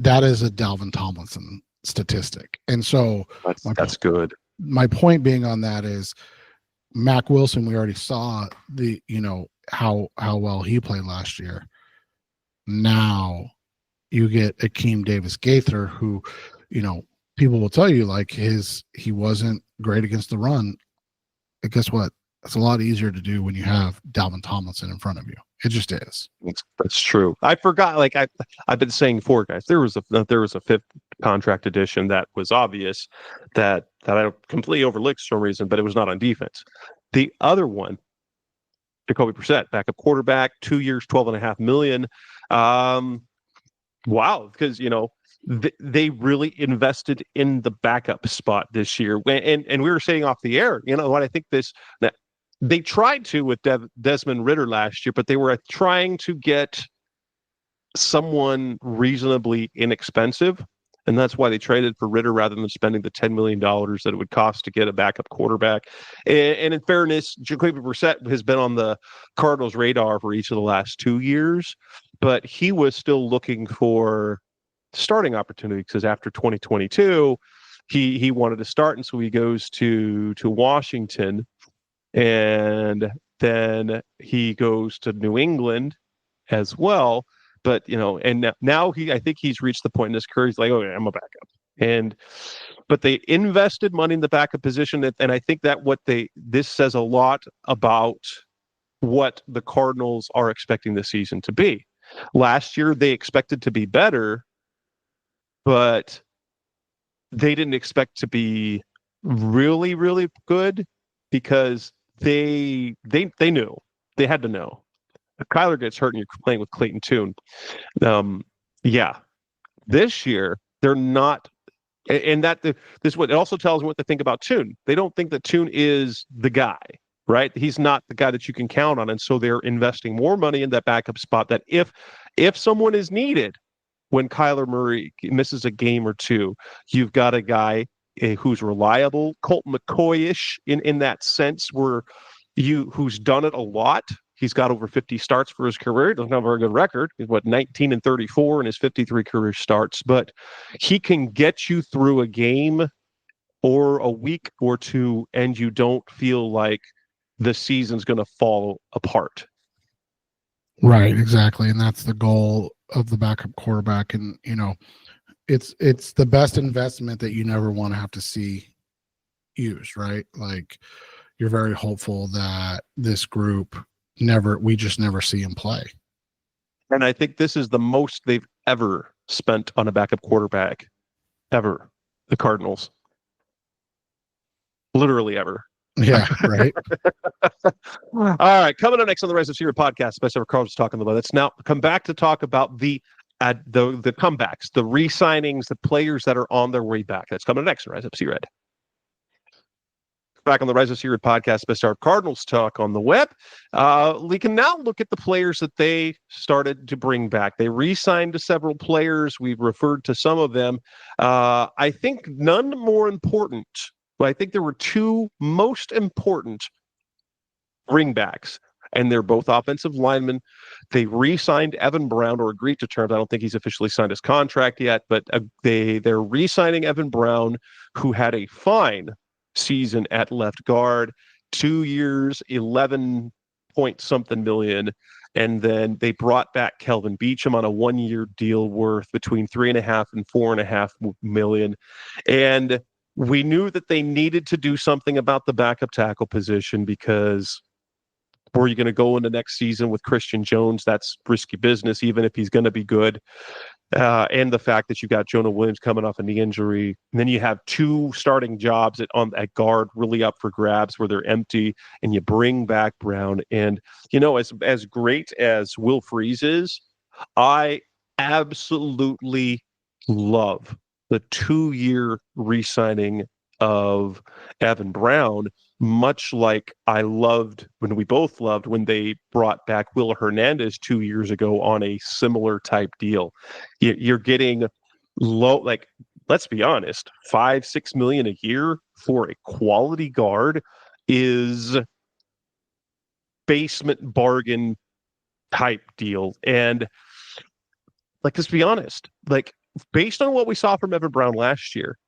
is a Dalvin Tomlinson statistic, and so that's good. My point being on that is Mac Wilson, we already saw how well he played last year. Now you get Akeem Davis Gaither, who, people will tell you he wasn't great against the run. But guess what? It's a lot easier to do when you have Dalvin Tomlinson in front of you. It just is. That's true. I forgot. I've been saying before, guys. There was a fifth contract addition that was obvious that I completely overlooked for some reason, but it was not on defense. The other one, Jacoby Brissett, backup quarterback, 2 years, $12.5 million. Wow, because they really invested in the backup spot this year. And we were saying off the air, what I think they tried to with Desmond Ridder last year, but they were trying to get someone reasonably inexpensive. And that's why they traded for Ridder rather than spending the $10 million that it would cost to get a backup quarterback. And in fairness, Jacoby Brissett has been on the Cardinals' radar for each of the last 2 years, but he was still looking for starting opportunities because after 2022, he wanted to start. And so he goes to Washington, and then he goes to New England as well. But, and now I think he's reached the point in his career. He's like, okay, I'm a backup. But they invested money in the backup position. And I think that this says a lot about what the Cardinals are expecting the season to be. Last year, they expected to be better, but they didn't expect to be really, really good because they knew. They had to know. If Kyler gets hurt and you're playing with Clayton Tune, this year they're not, and this what it also tells me what they think about Tune. They don't think that Tune is the guy, right? He's not the guy that you can count on, and so they're investing more money in that backup spot. That if someone is needed when Kyler Murray misses a game or two, you've got a guy who's reliable, Colt McCoy-ish in that sense, who's done it a lot. He's got over 50 starts for his career. He doesn't have a very good record. He's 19-34 in his 53 career starts, but he can get you through a game or a week or two, and you don't feel like the season's going to fall apart. Right, exactly. And that's the goal of the backup quarterback. And, it's the best investment that you never want to have to see used, right? Like, you're very hopeful that this group we just never see him play. And I think this is the most they've ever spent on a backup quarterback ever. The Cardinals. Literally ever. Yeah, right. All right. Coming up next on the Rise of Sierra podcast, Special Cardinals talking about. Let's now come back to talk about the comebacks, the re-signings, the players that are on their way back. That's coming next on Rise Up Sea Red. Back on the Rise of Sea Red podcast, Best Our Cardinals talk on the web. We can now look at the players that they started to bring back. They re-signed several players. We've referred to some of them. I think none more important, but I think there were two most important bringbacks, and they're both offensive linemen. They re-signed Evan Brown, or agreed to terms. I don't think he's officially signed his contract yet, but they're re-signing Evan Brown, who had a fine season at left guard, 2 years, 11 point something million. And then they brought back Kelvin Beachum on a 1 year deal worth between 3.5 and 4.5 million. And we knew that they needed to do something about the backup tackle position, because were you going to go into next season with Christian Jones? That's risky business, even if he's going to be good. And the fact that you got Jonah Williams coming off a knee injury, and then you have two starting jobs at guard really up for grabs where they're empty, and you bring back Brown. And as great as Will Freeze is, I absolutely love the 2 year re-signing of Evan Brown, much like we both loved when they brought back Will Hernandez 2 years ago on a similar type deal. You're getting low, let's be honest, $5-6 million a year for a quality guard is basement bargain type deal. And let's be honest, based on what we saw from Evan Brown last year,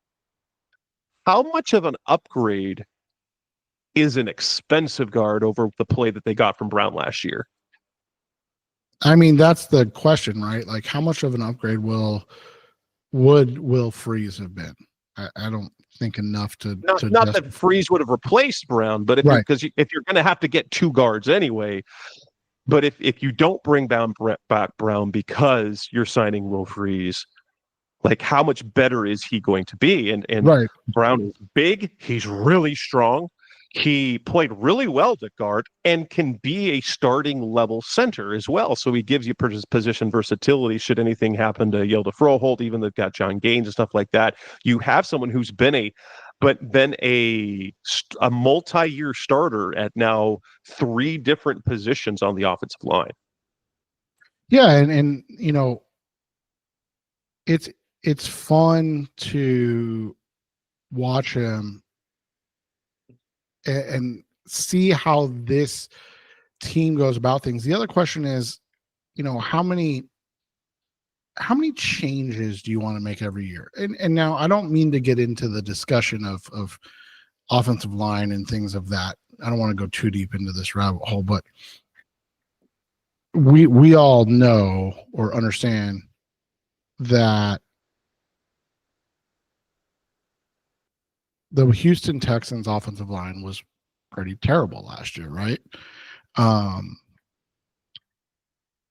how much of an upgrade is an expensive guard over the play that they got from Brown last year? I mean, that's the question, right? Like, how much of an upgrade would Will Freeze have been? I don't think enough to not that Freeze would have replaced Brown, but if you're going to have to get two guards anyway, but if you don't bring back Brown because you're signing Will Freeze, how much better is he going to be? And right. Brown is big. He's really strong. He played really well at guard and can be a starting level center as well. So he gives you position versatility should anything happen to Yilda Froholt, even they've got John Gaines and stuff like that. You have someone who's been but then a multi-year starter at now 3 different positions on the offensive line. Yeah, and it's fun to watch him and see how this team goes about things. The other question is, how many changes do you want to make every year? And now I don't mean to get into the discussion of offensive line and things of that. I don't want to go too deep into this rabbit hole, but we all know or understand that the Houston Texans offensive line was pretty terrible last year, right?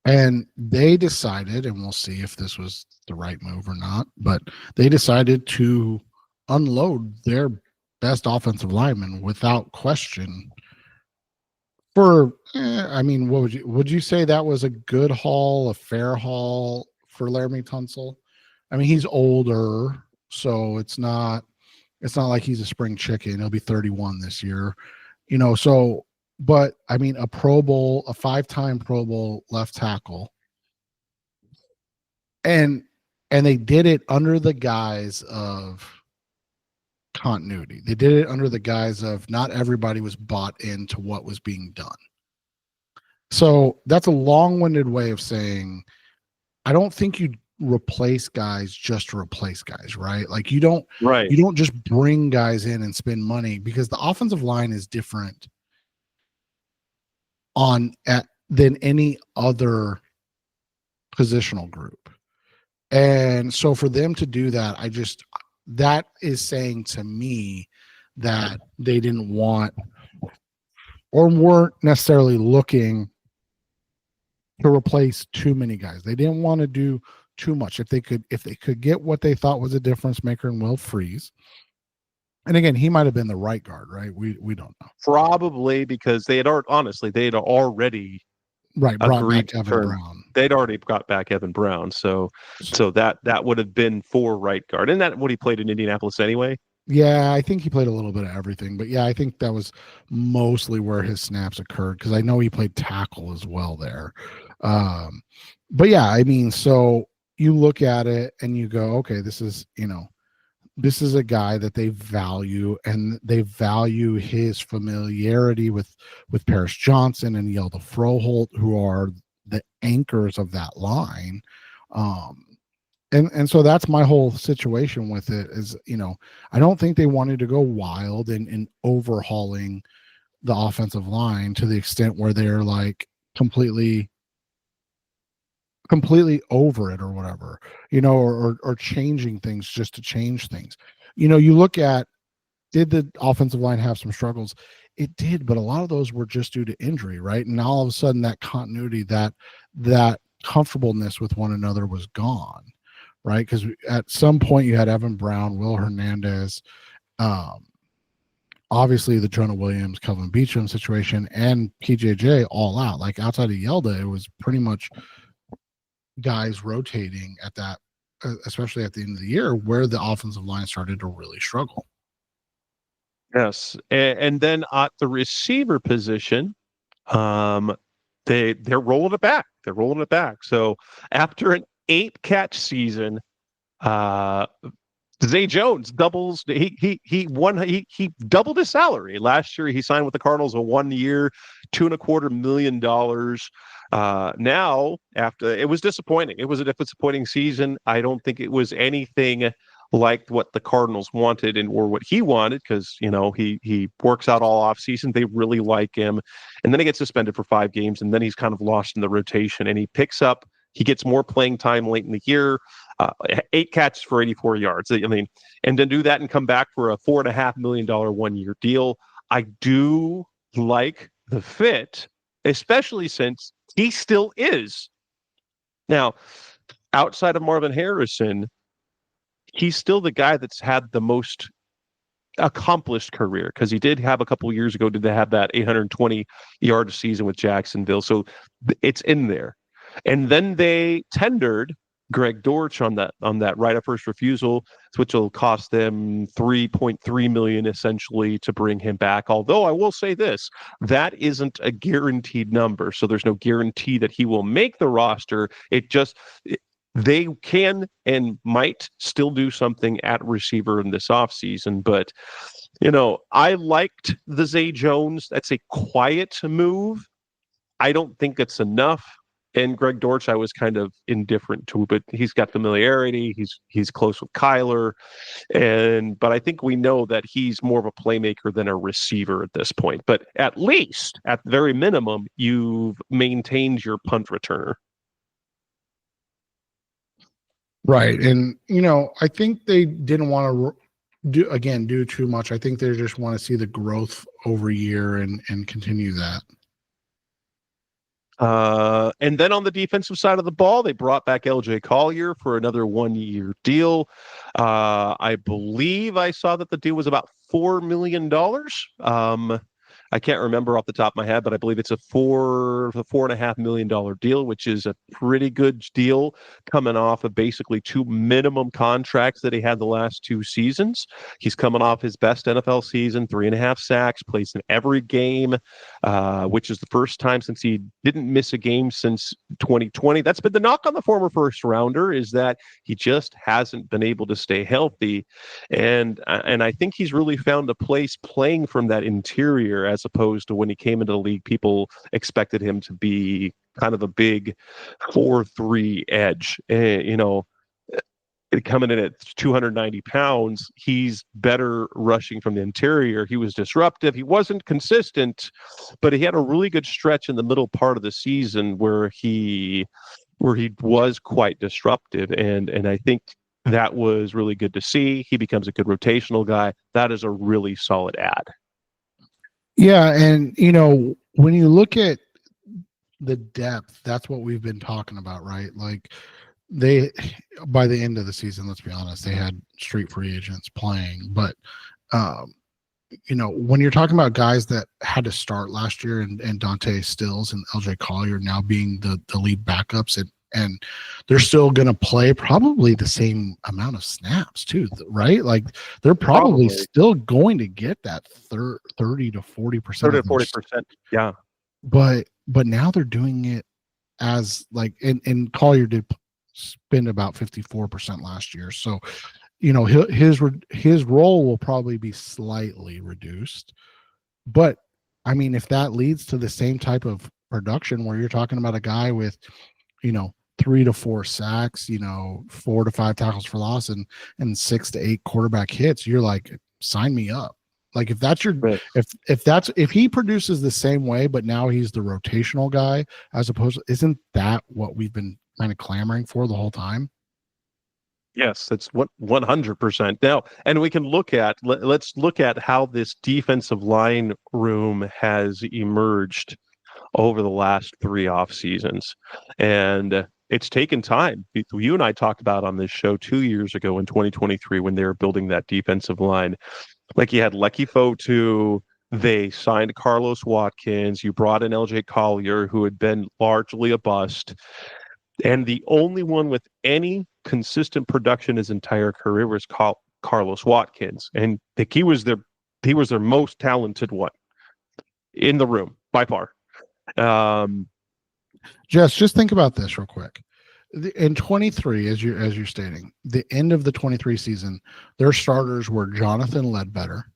And they decided, and we'll see if this was the right move or not, but they decided to unload their best offensive lineman without question. What would you say that was a good haul, a fair haul for Laramie Tunsil? I mean, he's older, so it's not like he's a spring chicken. He'll be 31 this year, but I mean, a 5-time Pro Bowl left tackle, and they did it under the guise of continuity. They did it under the guise of not everybody was bought into what was being done. So that's a long-winded way of saying, I don't think you replace guys just to replace guys, right? Like you don't just bring guys in and spend money, because the offensive line is different than any other positional group. And so for them to do that, that is saying to me that they didn't want or weren't necessarily looking to replace too many guys. They didn't want to do too much. If they could get what they thought was a difference maker in Will Freeze. And again, he might have been the right guard, right? We don't know. Probably because they had already brought back Evan Brown. They'd already got back Evan Brown, so that would have been for right guard. Isn't that what he played in Indianapolis anyway? Yeah, I think he played a little bit of everything, but yeah, I think that was mostly where his snaps occurred, because I know he played tackle as well there. But yeah, I mean, so you look at it and you go, okay, this is a guy that they value, and they value his familiarity with Paris Johnson and Yelda Froholt, who are the anchors of that line. And so that's my whole situation with it is, I don't think they wanted to go wild in overhauling the offensive line to the extent where they're like completely over it or whatever, or changing things just to change things. You look at, did the offensive line have some struggles? It did, but a lot of those were just due to injury, right? And all of a sudden that continuity, that comfortableness with one another was gone, right? Because at some point you had Evan Brown, Will Hernandez, obviously the Jonah Williams, Kelvin Beachum situation, and PJJ all out. Like outside of Yelda, it was pretty much guys rotating at that, especially at the end of the year, where the offensive line started to really struggle. Yes, and then at the receiver position, they're rolling it back. They're rolling it back. So after an 8-catch season, Zay Jones doubles. He doubled his salary last year. He signed with the Cardinals a 1-year, $2.25 million. Now, after it was disappointing. It was a disappointing season. I don't think it was anything like what the Cardinals wanted or what he wanted, because he works out all off season. They really like him, and then he gets suspended for 5 games, and then he's kind of lost in the rotation. And he gets more playing time late in the year. 8 catches for 84 yards. I mean, and then do that and come back for a $4.5 million 1-year deal. I do like the fit, especially since he still is. Now, outside of Marvin Harrison, he's still the guy that's had the most accomplished career, because he did have a couple of years ago, did they have that 820-yard season with Jacksonville. So it's in there. And then they tendered Greg Dortch on that right of first refusal, which will cost them $3.3 million essentially to bring him back. Although I will say this, that isn't a guaranteed number, so there's no guarantee that he will make the roster. They can and might still do something at receiver in this offseason, but I liked the Zay Jones. That's a quiet move. I don't think it's enough. And Greg Dortch, I was kind of indifferent to, but he's got familiarity. He's close with Kyler, but I think we know that he's more of a playmaker than a receiver at this point. But at least, at the very minimum, you've maintained your punt returner. Right, and I think they didn't want to do too much. I think they just want to see the growth over year and continue that. And then on the defensive side of the ball, they brought back LJ Collier for another 1-year deal. I believe I saw that the deal was about $4 million. I can't remember off the top of my head, but I believe it's a $4.5 million deal, which is a pretty good deal coming off of basically 2 minimum contracts that he had the last 2 seasons. He's coming off his best NFL season, 3.5 sacks, plays in every game, which is the first time since he didn't miss a game since 2020. That's been the knock on the former first rounder, is that he just hasn't been able to stay healthy. And I think he's really found a place playing from that interior, as opposed to when he came into the league, people expected him to be kind of a big 4-3 edge. Coming in at 290 pounds, he's better rushing from the interior. He was disruptive. He wasn't consistent, but he had a really good stretch in the middle part of the season where he was quite disruptive. And I think that was really good to see. He becomes a good rotational guy. That is a really solid add. Yeah, and when you look at the depth, that's what we've been talking about, right? Like they, by the end of the season, let's be honest, they had street free agents playing, but when you're talking about guys that had to start last year and Dante Stills and LJ Collier now being the lead backups, and they're still going to play probably the same amount of snaps too, right? Like they're probably still going to get that 30 to 40%. 30 to 40%, yeah. But now they're doing it as like, and Collier did spend about 54% last year, so his role will probably be slightly reduced. But I mean, if that leads to the same type of production where you're talking about a guy with 3 to 4 sacks, 4 to 5 tackles for loss, and 6 to 8 quarterback hits, you're like, sign me up. Like if that's your, right. if he produces the same way, but now he's the rotational guy, as opposed to, isn't that what we've been kind of clamoring for the whole time? Yes, that's what 100% now. And we can let's look at how this defensive line room has emerged over the last 3 off seasons. And it's taken time. You and I talked about on this show 2 years ago in 2023 when they were building that defensive line. Like you had Lecky Fotu, they signed Carlos Watkins, you brought in LJ Collier, who had been largely a bust. And the only one with any consistent production his entire career was Carlos Watkins. And he was their most talented one in the room by far. Jess, just think about this real quick. In 23, as you're stating, the end of the 23 season, their starters were Jonathan Ledbetter,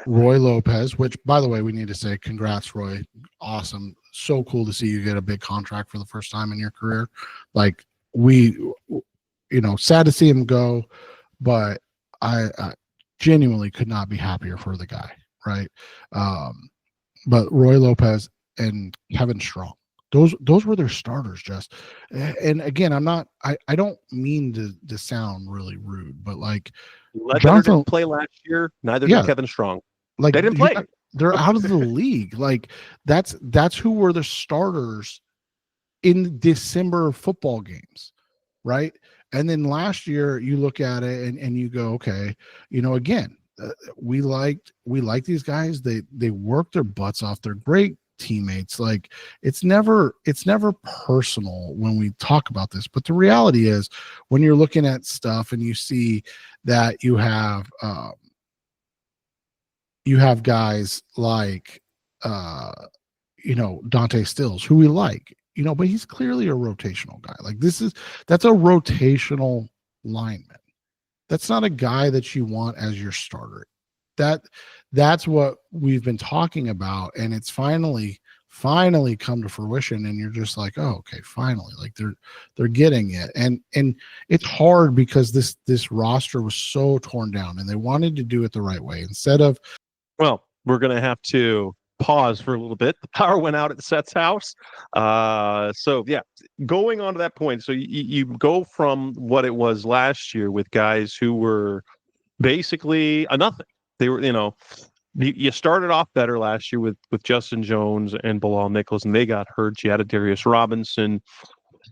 Roy Lopez, which, by the way, we need to say congrats, Roy. Awesome. So cool to see you get a big contract for the first time in your career. Like sad to see him go, but I genuinely could not be happier for the guy, right? But Roy Lopez and Kevin Strong, those were their starters, just. And again, I don't mean to sound really rude, but like Jonathan didn't play last year, neither did Kevin Strong. Like they didn't play. They're out of the league. Like that's who were the starters in December football games, right? And then last year you look at it and you go, okay, again, we like these guys. They work their butts off. They're great teammates. Like it's never personal when we talk about this. But the reality is, when you're looking at stuff and you see that you have guys like Dante Stills, who we like, but he's clearly a rotational guy. Like that's a rotational lineman. That's not a guy that you want as your starter. That's what we've been talking about, and it's finally come to fruition, and you're just like, oh, okay, finally, like they're getting it. And it's hard because this roster was so torn down, and they wanted to do it the right way instead of. Well, we're going to have to pause for a little bit. The power went out at Seth's house. So yeah, going on to that point. So you go from what it was last year with guys who were basically a nothing. They were, you started off better last year with Justin Jones and Bilal Nichols, and they got hurt. You had a Darius Robinson.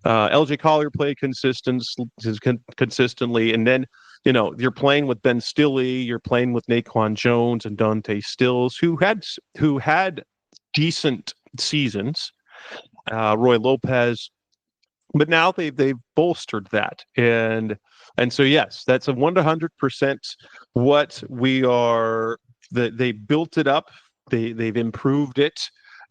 LJ Collier played consistently, and then you're playing with Ben Stilley, you're playing with Naquan Jones and Dante Stills, who had decent seasons. Roy Lopez, but now they've bolstered that, and so yes, that's a 100% what we are. They built it up, they've improved it,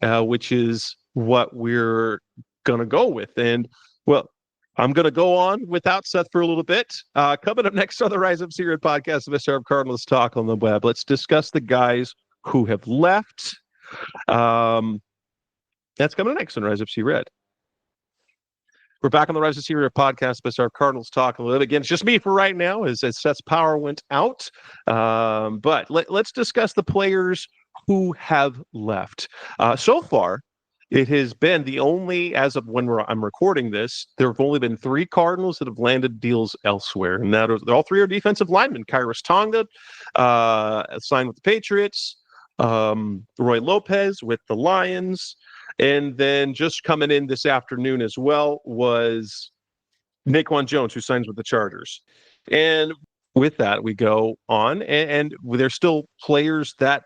which is what we're gonna go with. And well, I'm going to go on without Seth for a little bit. Coming up next on the Rise Up Secret podcast, the Mr. Cardinals Talk on the web. Let's discuss the guys who have left. That's coming next on Rise Up See Red. We're back on the Rise Up See Red podcast, Mr. Cardinals Talk a little. Again, it's just me for right now as Seth's power went out. But let's discuss the players who have left. So far, it has been the only, as of when I'm recording this, there have only been 3 Cardinals that have landed deals elsewhere. And all 3 are defensive linemen. Kairos Tonga signed with the Patriots, Roy Lopez with the Lions, and then just coming in this afternoon as well was Naquan Jones, who signs with the Chargers. And with that, we go on, and there's still players that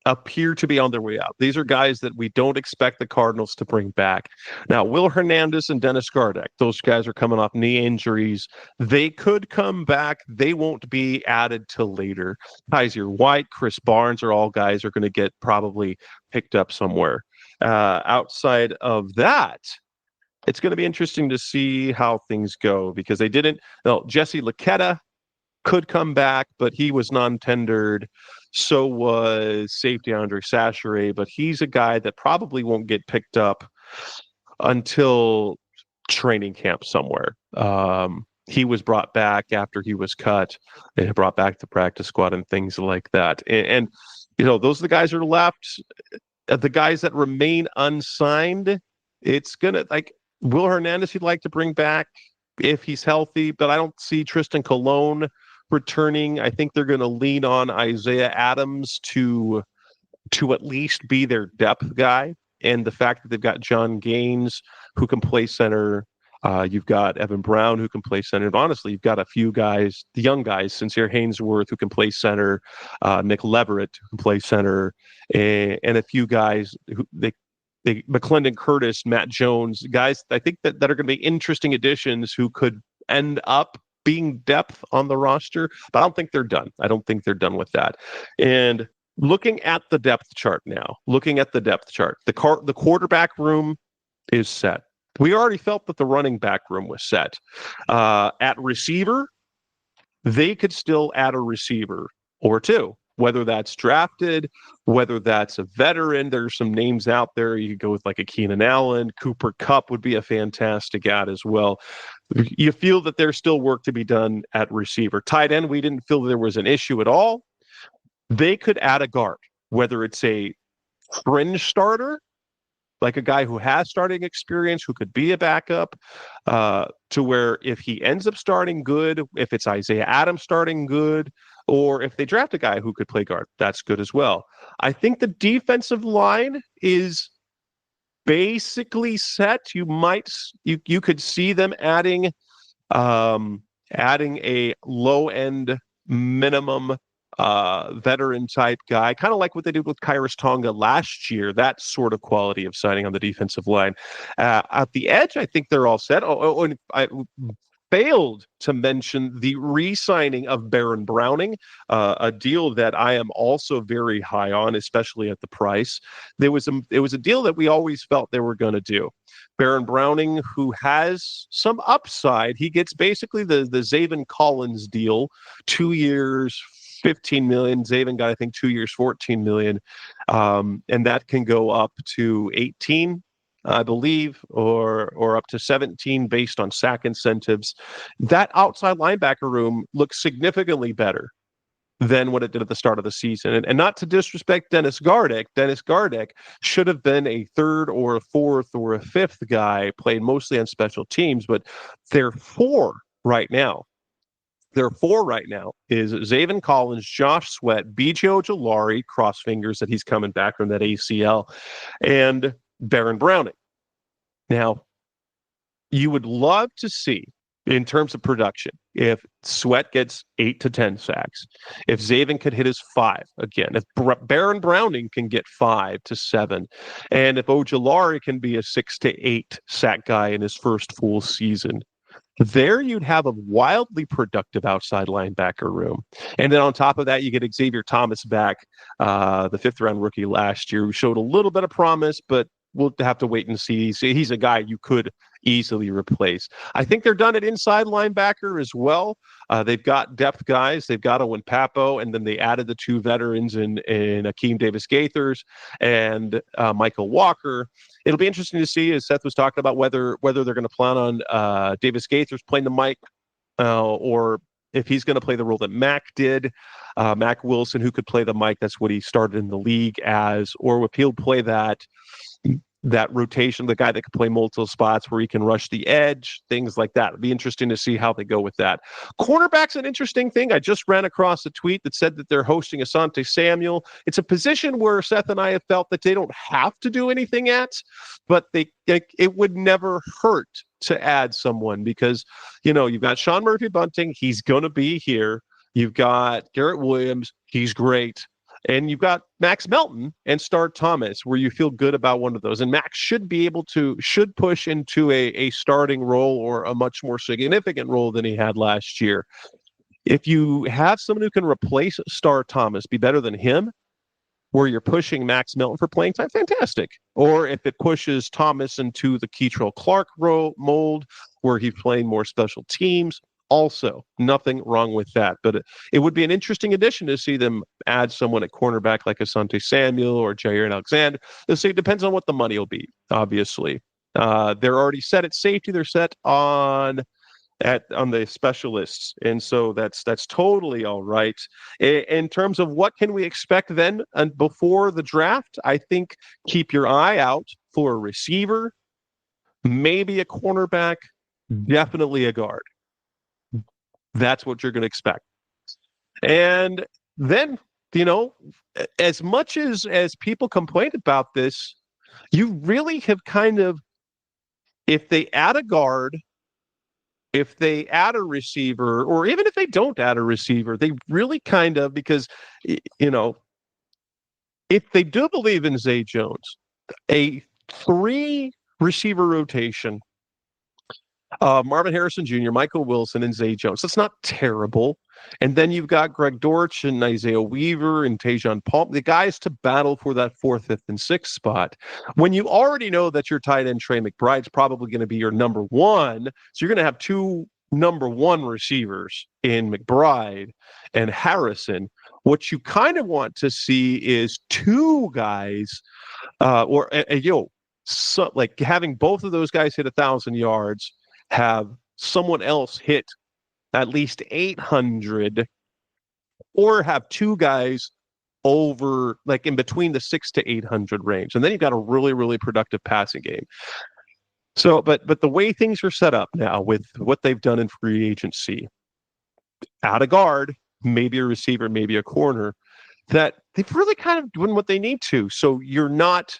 appear to be on their way out. These are guys that we don't expect the Cardinals to bring back. Now, Will Hernandez and Dennis Gardeck, those guys are coming off knee injuries. They could come back. They won't be added till later. Kaiser White, Chris Barnes are all guys are going to get probably picked up somewhere. Outside of that, it's going to be interesting to see how things go because they didn't. No, Jesse Laquetta could come back, but he was non-tendered. So was safety Andre Sachere, but he's a guy that probably won't get picked up until training camp somewhere. He was brought back after he was cut and brought back to practice squad and things like that. And those are the guys that are left. The guys that remain unsigned, it's going to, like, Will Hernandez he'd like to bring back if he's healthy, but I don't see Tristan Colon returning. I think they're going to lean on Isaiah Adams to at least be their depth guy. And the fact that they've got John Gaines who can play center, you've got Evan Brown who can play center. And honestly, you've got a few guys, the young guys, Sincere Haynesworth who can play center, Nick Leverett who can play center, and a few guys who McClendon Curtis, Matt Jones, guys I think that are going to be interesting additions who could end up being depth on the roster, but I don't think they're done. I don't think they're done with that. And looking at the depth chart now, the quarterback room is set. We already felt that the running back room was set. At receiver, they could still add a receiver or two, whether that's drafted, whether that's a veteran. There's some names out there. You could go with like a Keenan Allen. Cooper Kupp would be a fantastic add as well. You feel that there's still work to be done at receiver. Tight end, we didn't feel there was an issue at all. They could add a guard, whether it's a fringe starter, like a guy who has starting experience, who could be a backup, to where if he ends up starting good, if it's Isaiah Adams starting good, or if they draft a guy who could play guard, that's good as well. I think the defensive line is basically set. You could see them adding a low end minimum veteran type guy, kind of like what they did with Kairos Tonga last year, that sort of quality of signing on the defensive line. At the edge, I think they're all set. And I failed to mention the re-signing of Baron Browning, a deal that I am also very high on, especially at the price. It was a deal that we always felt they were going to do. Baron Browning, who has some upside, he gets basically the Zaven Collins deal, 2 years, $15 million. Zaven got, I think, 2 years, $14 million, and that can go up to 18. I believe, or up to 17 based on sack incentives. That outside linebacker room looks significantly better than what it did at the start of the season. And not to disrespect Dennis Gardeck. Dennis Gardeck should have been a third or a fourth or a fifth guy, played mostly on special teams, but they're four right now. Their four right now is Zaven Collins, Josh Sweat, B.J. Ojulari, cross fingers that he's coming back from that ACL, and Baron Browning. Now, you would love to see, in terms of production, if Sweat gets 8 to 10 sacks, if Zaven could hit his 5 again, if Baron Browning can get 5 to 7, and if Ojulari can be a 6 to 8 sack guy in his first full season. There you'd have a wildly productive outside linebacker room. And then on top of that, you get Xavier Thomas back, the fifth-round rookie last year, who showed a little bit of promise, but we'll have to wait and see. He's a guy you could easily replace. I think they're done at inside linebacker as well. They've got depth guys. They've got Owen Papo, and then they added the 2 veterans in Akeem Davis-Gaithers and Michael Walker. It'll be interesting to see, as Seth was talking about, whether they're going to plan on Davis-Gaithers playing the mic or if he's going to play the role that Mac did. Mac Wilson, who could play the mic, that's what he started in the league as, or if he'll play that rotation, the guy that can play multiple spots where he can rush the edge, things like that. It'd be interesting to see how they go with that. Cornerback's an interesting thing. I just ran across a tweet that said that they're hosting Asante Samuel. It's a position where Seth and I have felt that they don't have to do anything at, but it would never hurt to add someone because, you've got Sean Murphy-Bunting. He's going to be here. You've got Garrett Williams. He's great. And you've got Max Melton and Start Thomas, where you feel good about one of those. And Max should push into a starting role or a much more significant role than he had last year. If you have someone who can replace Start Thomas, be better than him, where you're pushing Max Melton for playing time, fantastic. Or if it pushes Thomas into the Keitrell Clark mold, where he's playing more special teams, also, nothing wrong with that. But it would be an interesting addition to see them add someone at cornerback like Asante Samuel or Jair Alexander. It depends on what the money will be, obviously. They're already set at safety. They're set on the specialists. And so that's totally all right. In terms of what can we expect then and before the draft, I think keep your eye out for a receiver, maybe a cornerback, definitely a guard. That's what you're going to expect. And then, as much as people complain about this, you really have kind of, if they add a guard, if they add a receiver, or even if they don't add a receiver, they really kind of, because, if they do believe in Zay Jones, a 3-receiver rotation, Marvin Harrison Jr., Michael Wilson, and Zay Jones. That's not terrible. And then you've got Greg Dortch and Isaiah Weaver and Tajon Palm, the guys to battle for that 4th, 5th, and 6th spot. When you already know that your tight end, Trey McBride's probably going to be your number 1, so you're going to have 2 number 1 receivers in McBride and Harrison. What you kind of want to see is 2 guys, so like having both of those guys hit 1,000 yards, have someone else hit at least 800, or have 2 guys over, like in between the 6 to 800 range. And then you've got a really, really productive passing game. So, but the way things are set up now with what they've done in free agency, add a guard, maybe a receiver, maybe a corner, that they've really kind of done what they need to. So you're not,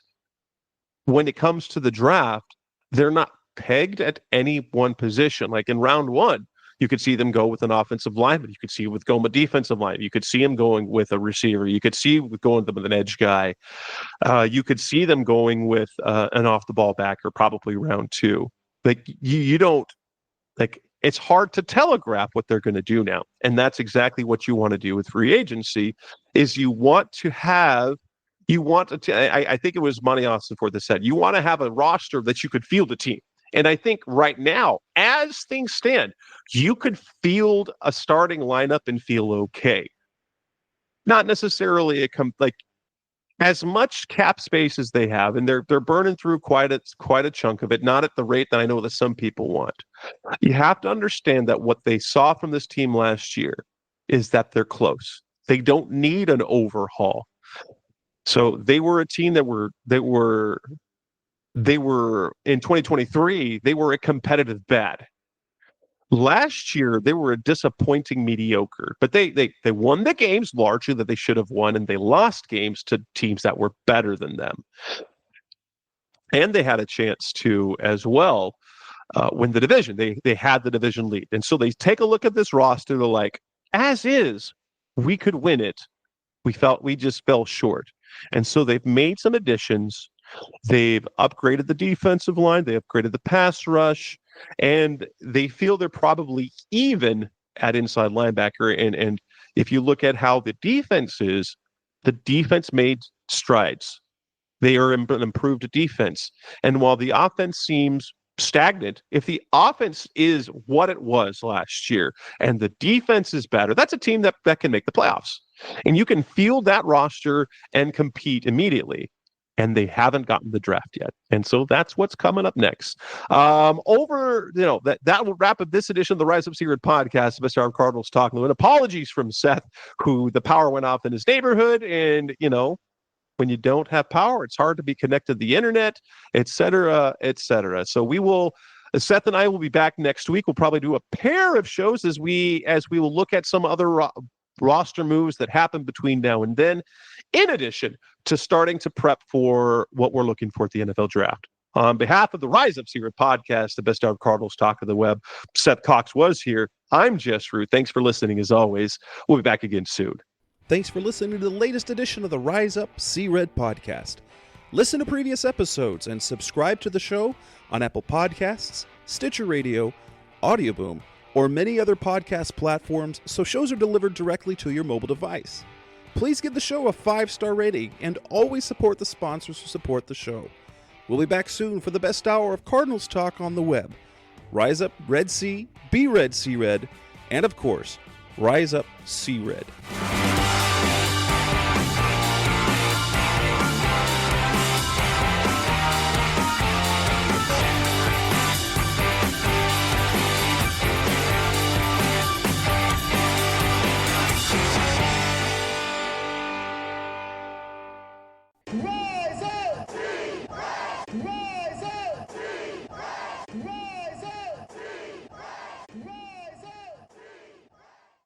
when it comes to the draft, they're not pegged at any one position. Like in round 1, You could see them go with an offensive lineman. You could see with going with defensive line. You could see them going with a receiver. You could see with going with an edge guy. You could see them going with an off the ball backer, probably round 2. Like you don't like. It's hard to telegraph what they're going to do now, and that's exactly what you want to do with free agency. Is you want to have. I think it was Monty Austin for that said, you want to have a roster that you could field a team. And I think right now, as things stand, you could field a starting lineup and feel okay. Not necessarily like as much cap space as they have, and they're burning through quite a chunk of it, not at the rate that I know that some people want. You have to understand that what they saw from this team last year is that they're close. They don't need an overhaul. So they were a team that were in 2023, they were a competitive bad. Last year, they were a disappointing mediocre, but they won the games largely that they should have won, and they lost games to teams that were better than them. And they had a chance to, as well, win the division. They had the division lead. And so they take a look at this roster, they're like, as is, we could win it. We just fell short. And so they've made some additions. They've upgraded the defensive line. They upgraded the pass rush. And they feel they're probably even at inside linebacker. And if you look at how the defense is, the defense made strides. They are an improved defense. And while the offense seems stagnant, if the offense is what it was last year and the defense is better, that's a team that can make the playoffs. And you can field that roster and compete immediately. And they haven't gotten the draft yet. And so that's what's coming up next. That will wrap up this edition of the Rise Up Secret podcast. Best Hour of Cardinals Talk. And apologies from Seth, who the power went off in his neighborhood. And, when you don't have power, it's hard to be connected to the internet, et cetera, et cetera. So Seth and I will be back next week. We'll probably do a pair of shows as we will look at some other roster moves that happen between now and then, in addition to starting to prep for what we're looking for at the NFL draft. On behalf of the Rise Up Secret podcast, the best of Cardinals talk of the web, Seth Cox was here. I'm Jess Root. Thanks for listening as always. We'll be back again soon. Thanks for listening to the latest edition of the Rise Up See Red podcast. Listen to previous episodes and subscribe to the show on Apple Podcasts, Stitcher Radio, Audioboom, or many other podcast platforms so shows are delivered directly to your mobile device. Please give the show a 5-star rating and always support the sponsors who support the show. We'll be back soon for the best hour of Cardinals talk on the web. Rise up, Red Sea, be Red, See Red, and of course, Rise Up, See Red. Roll!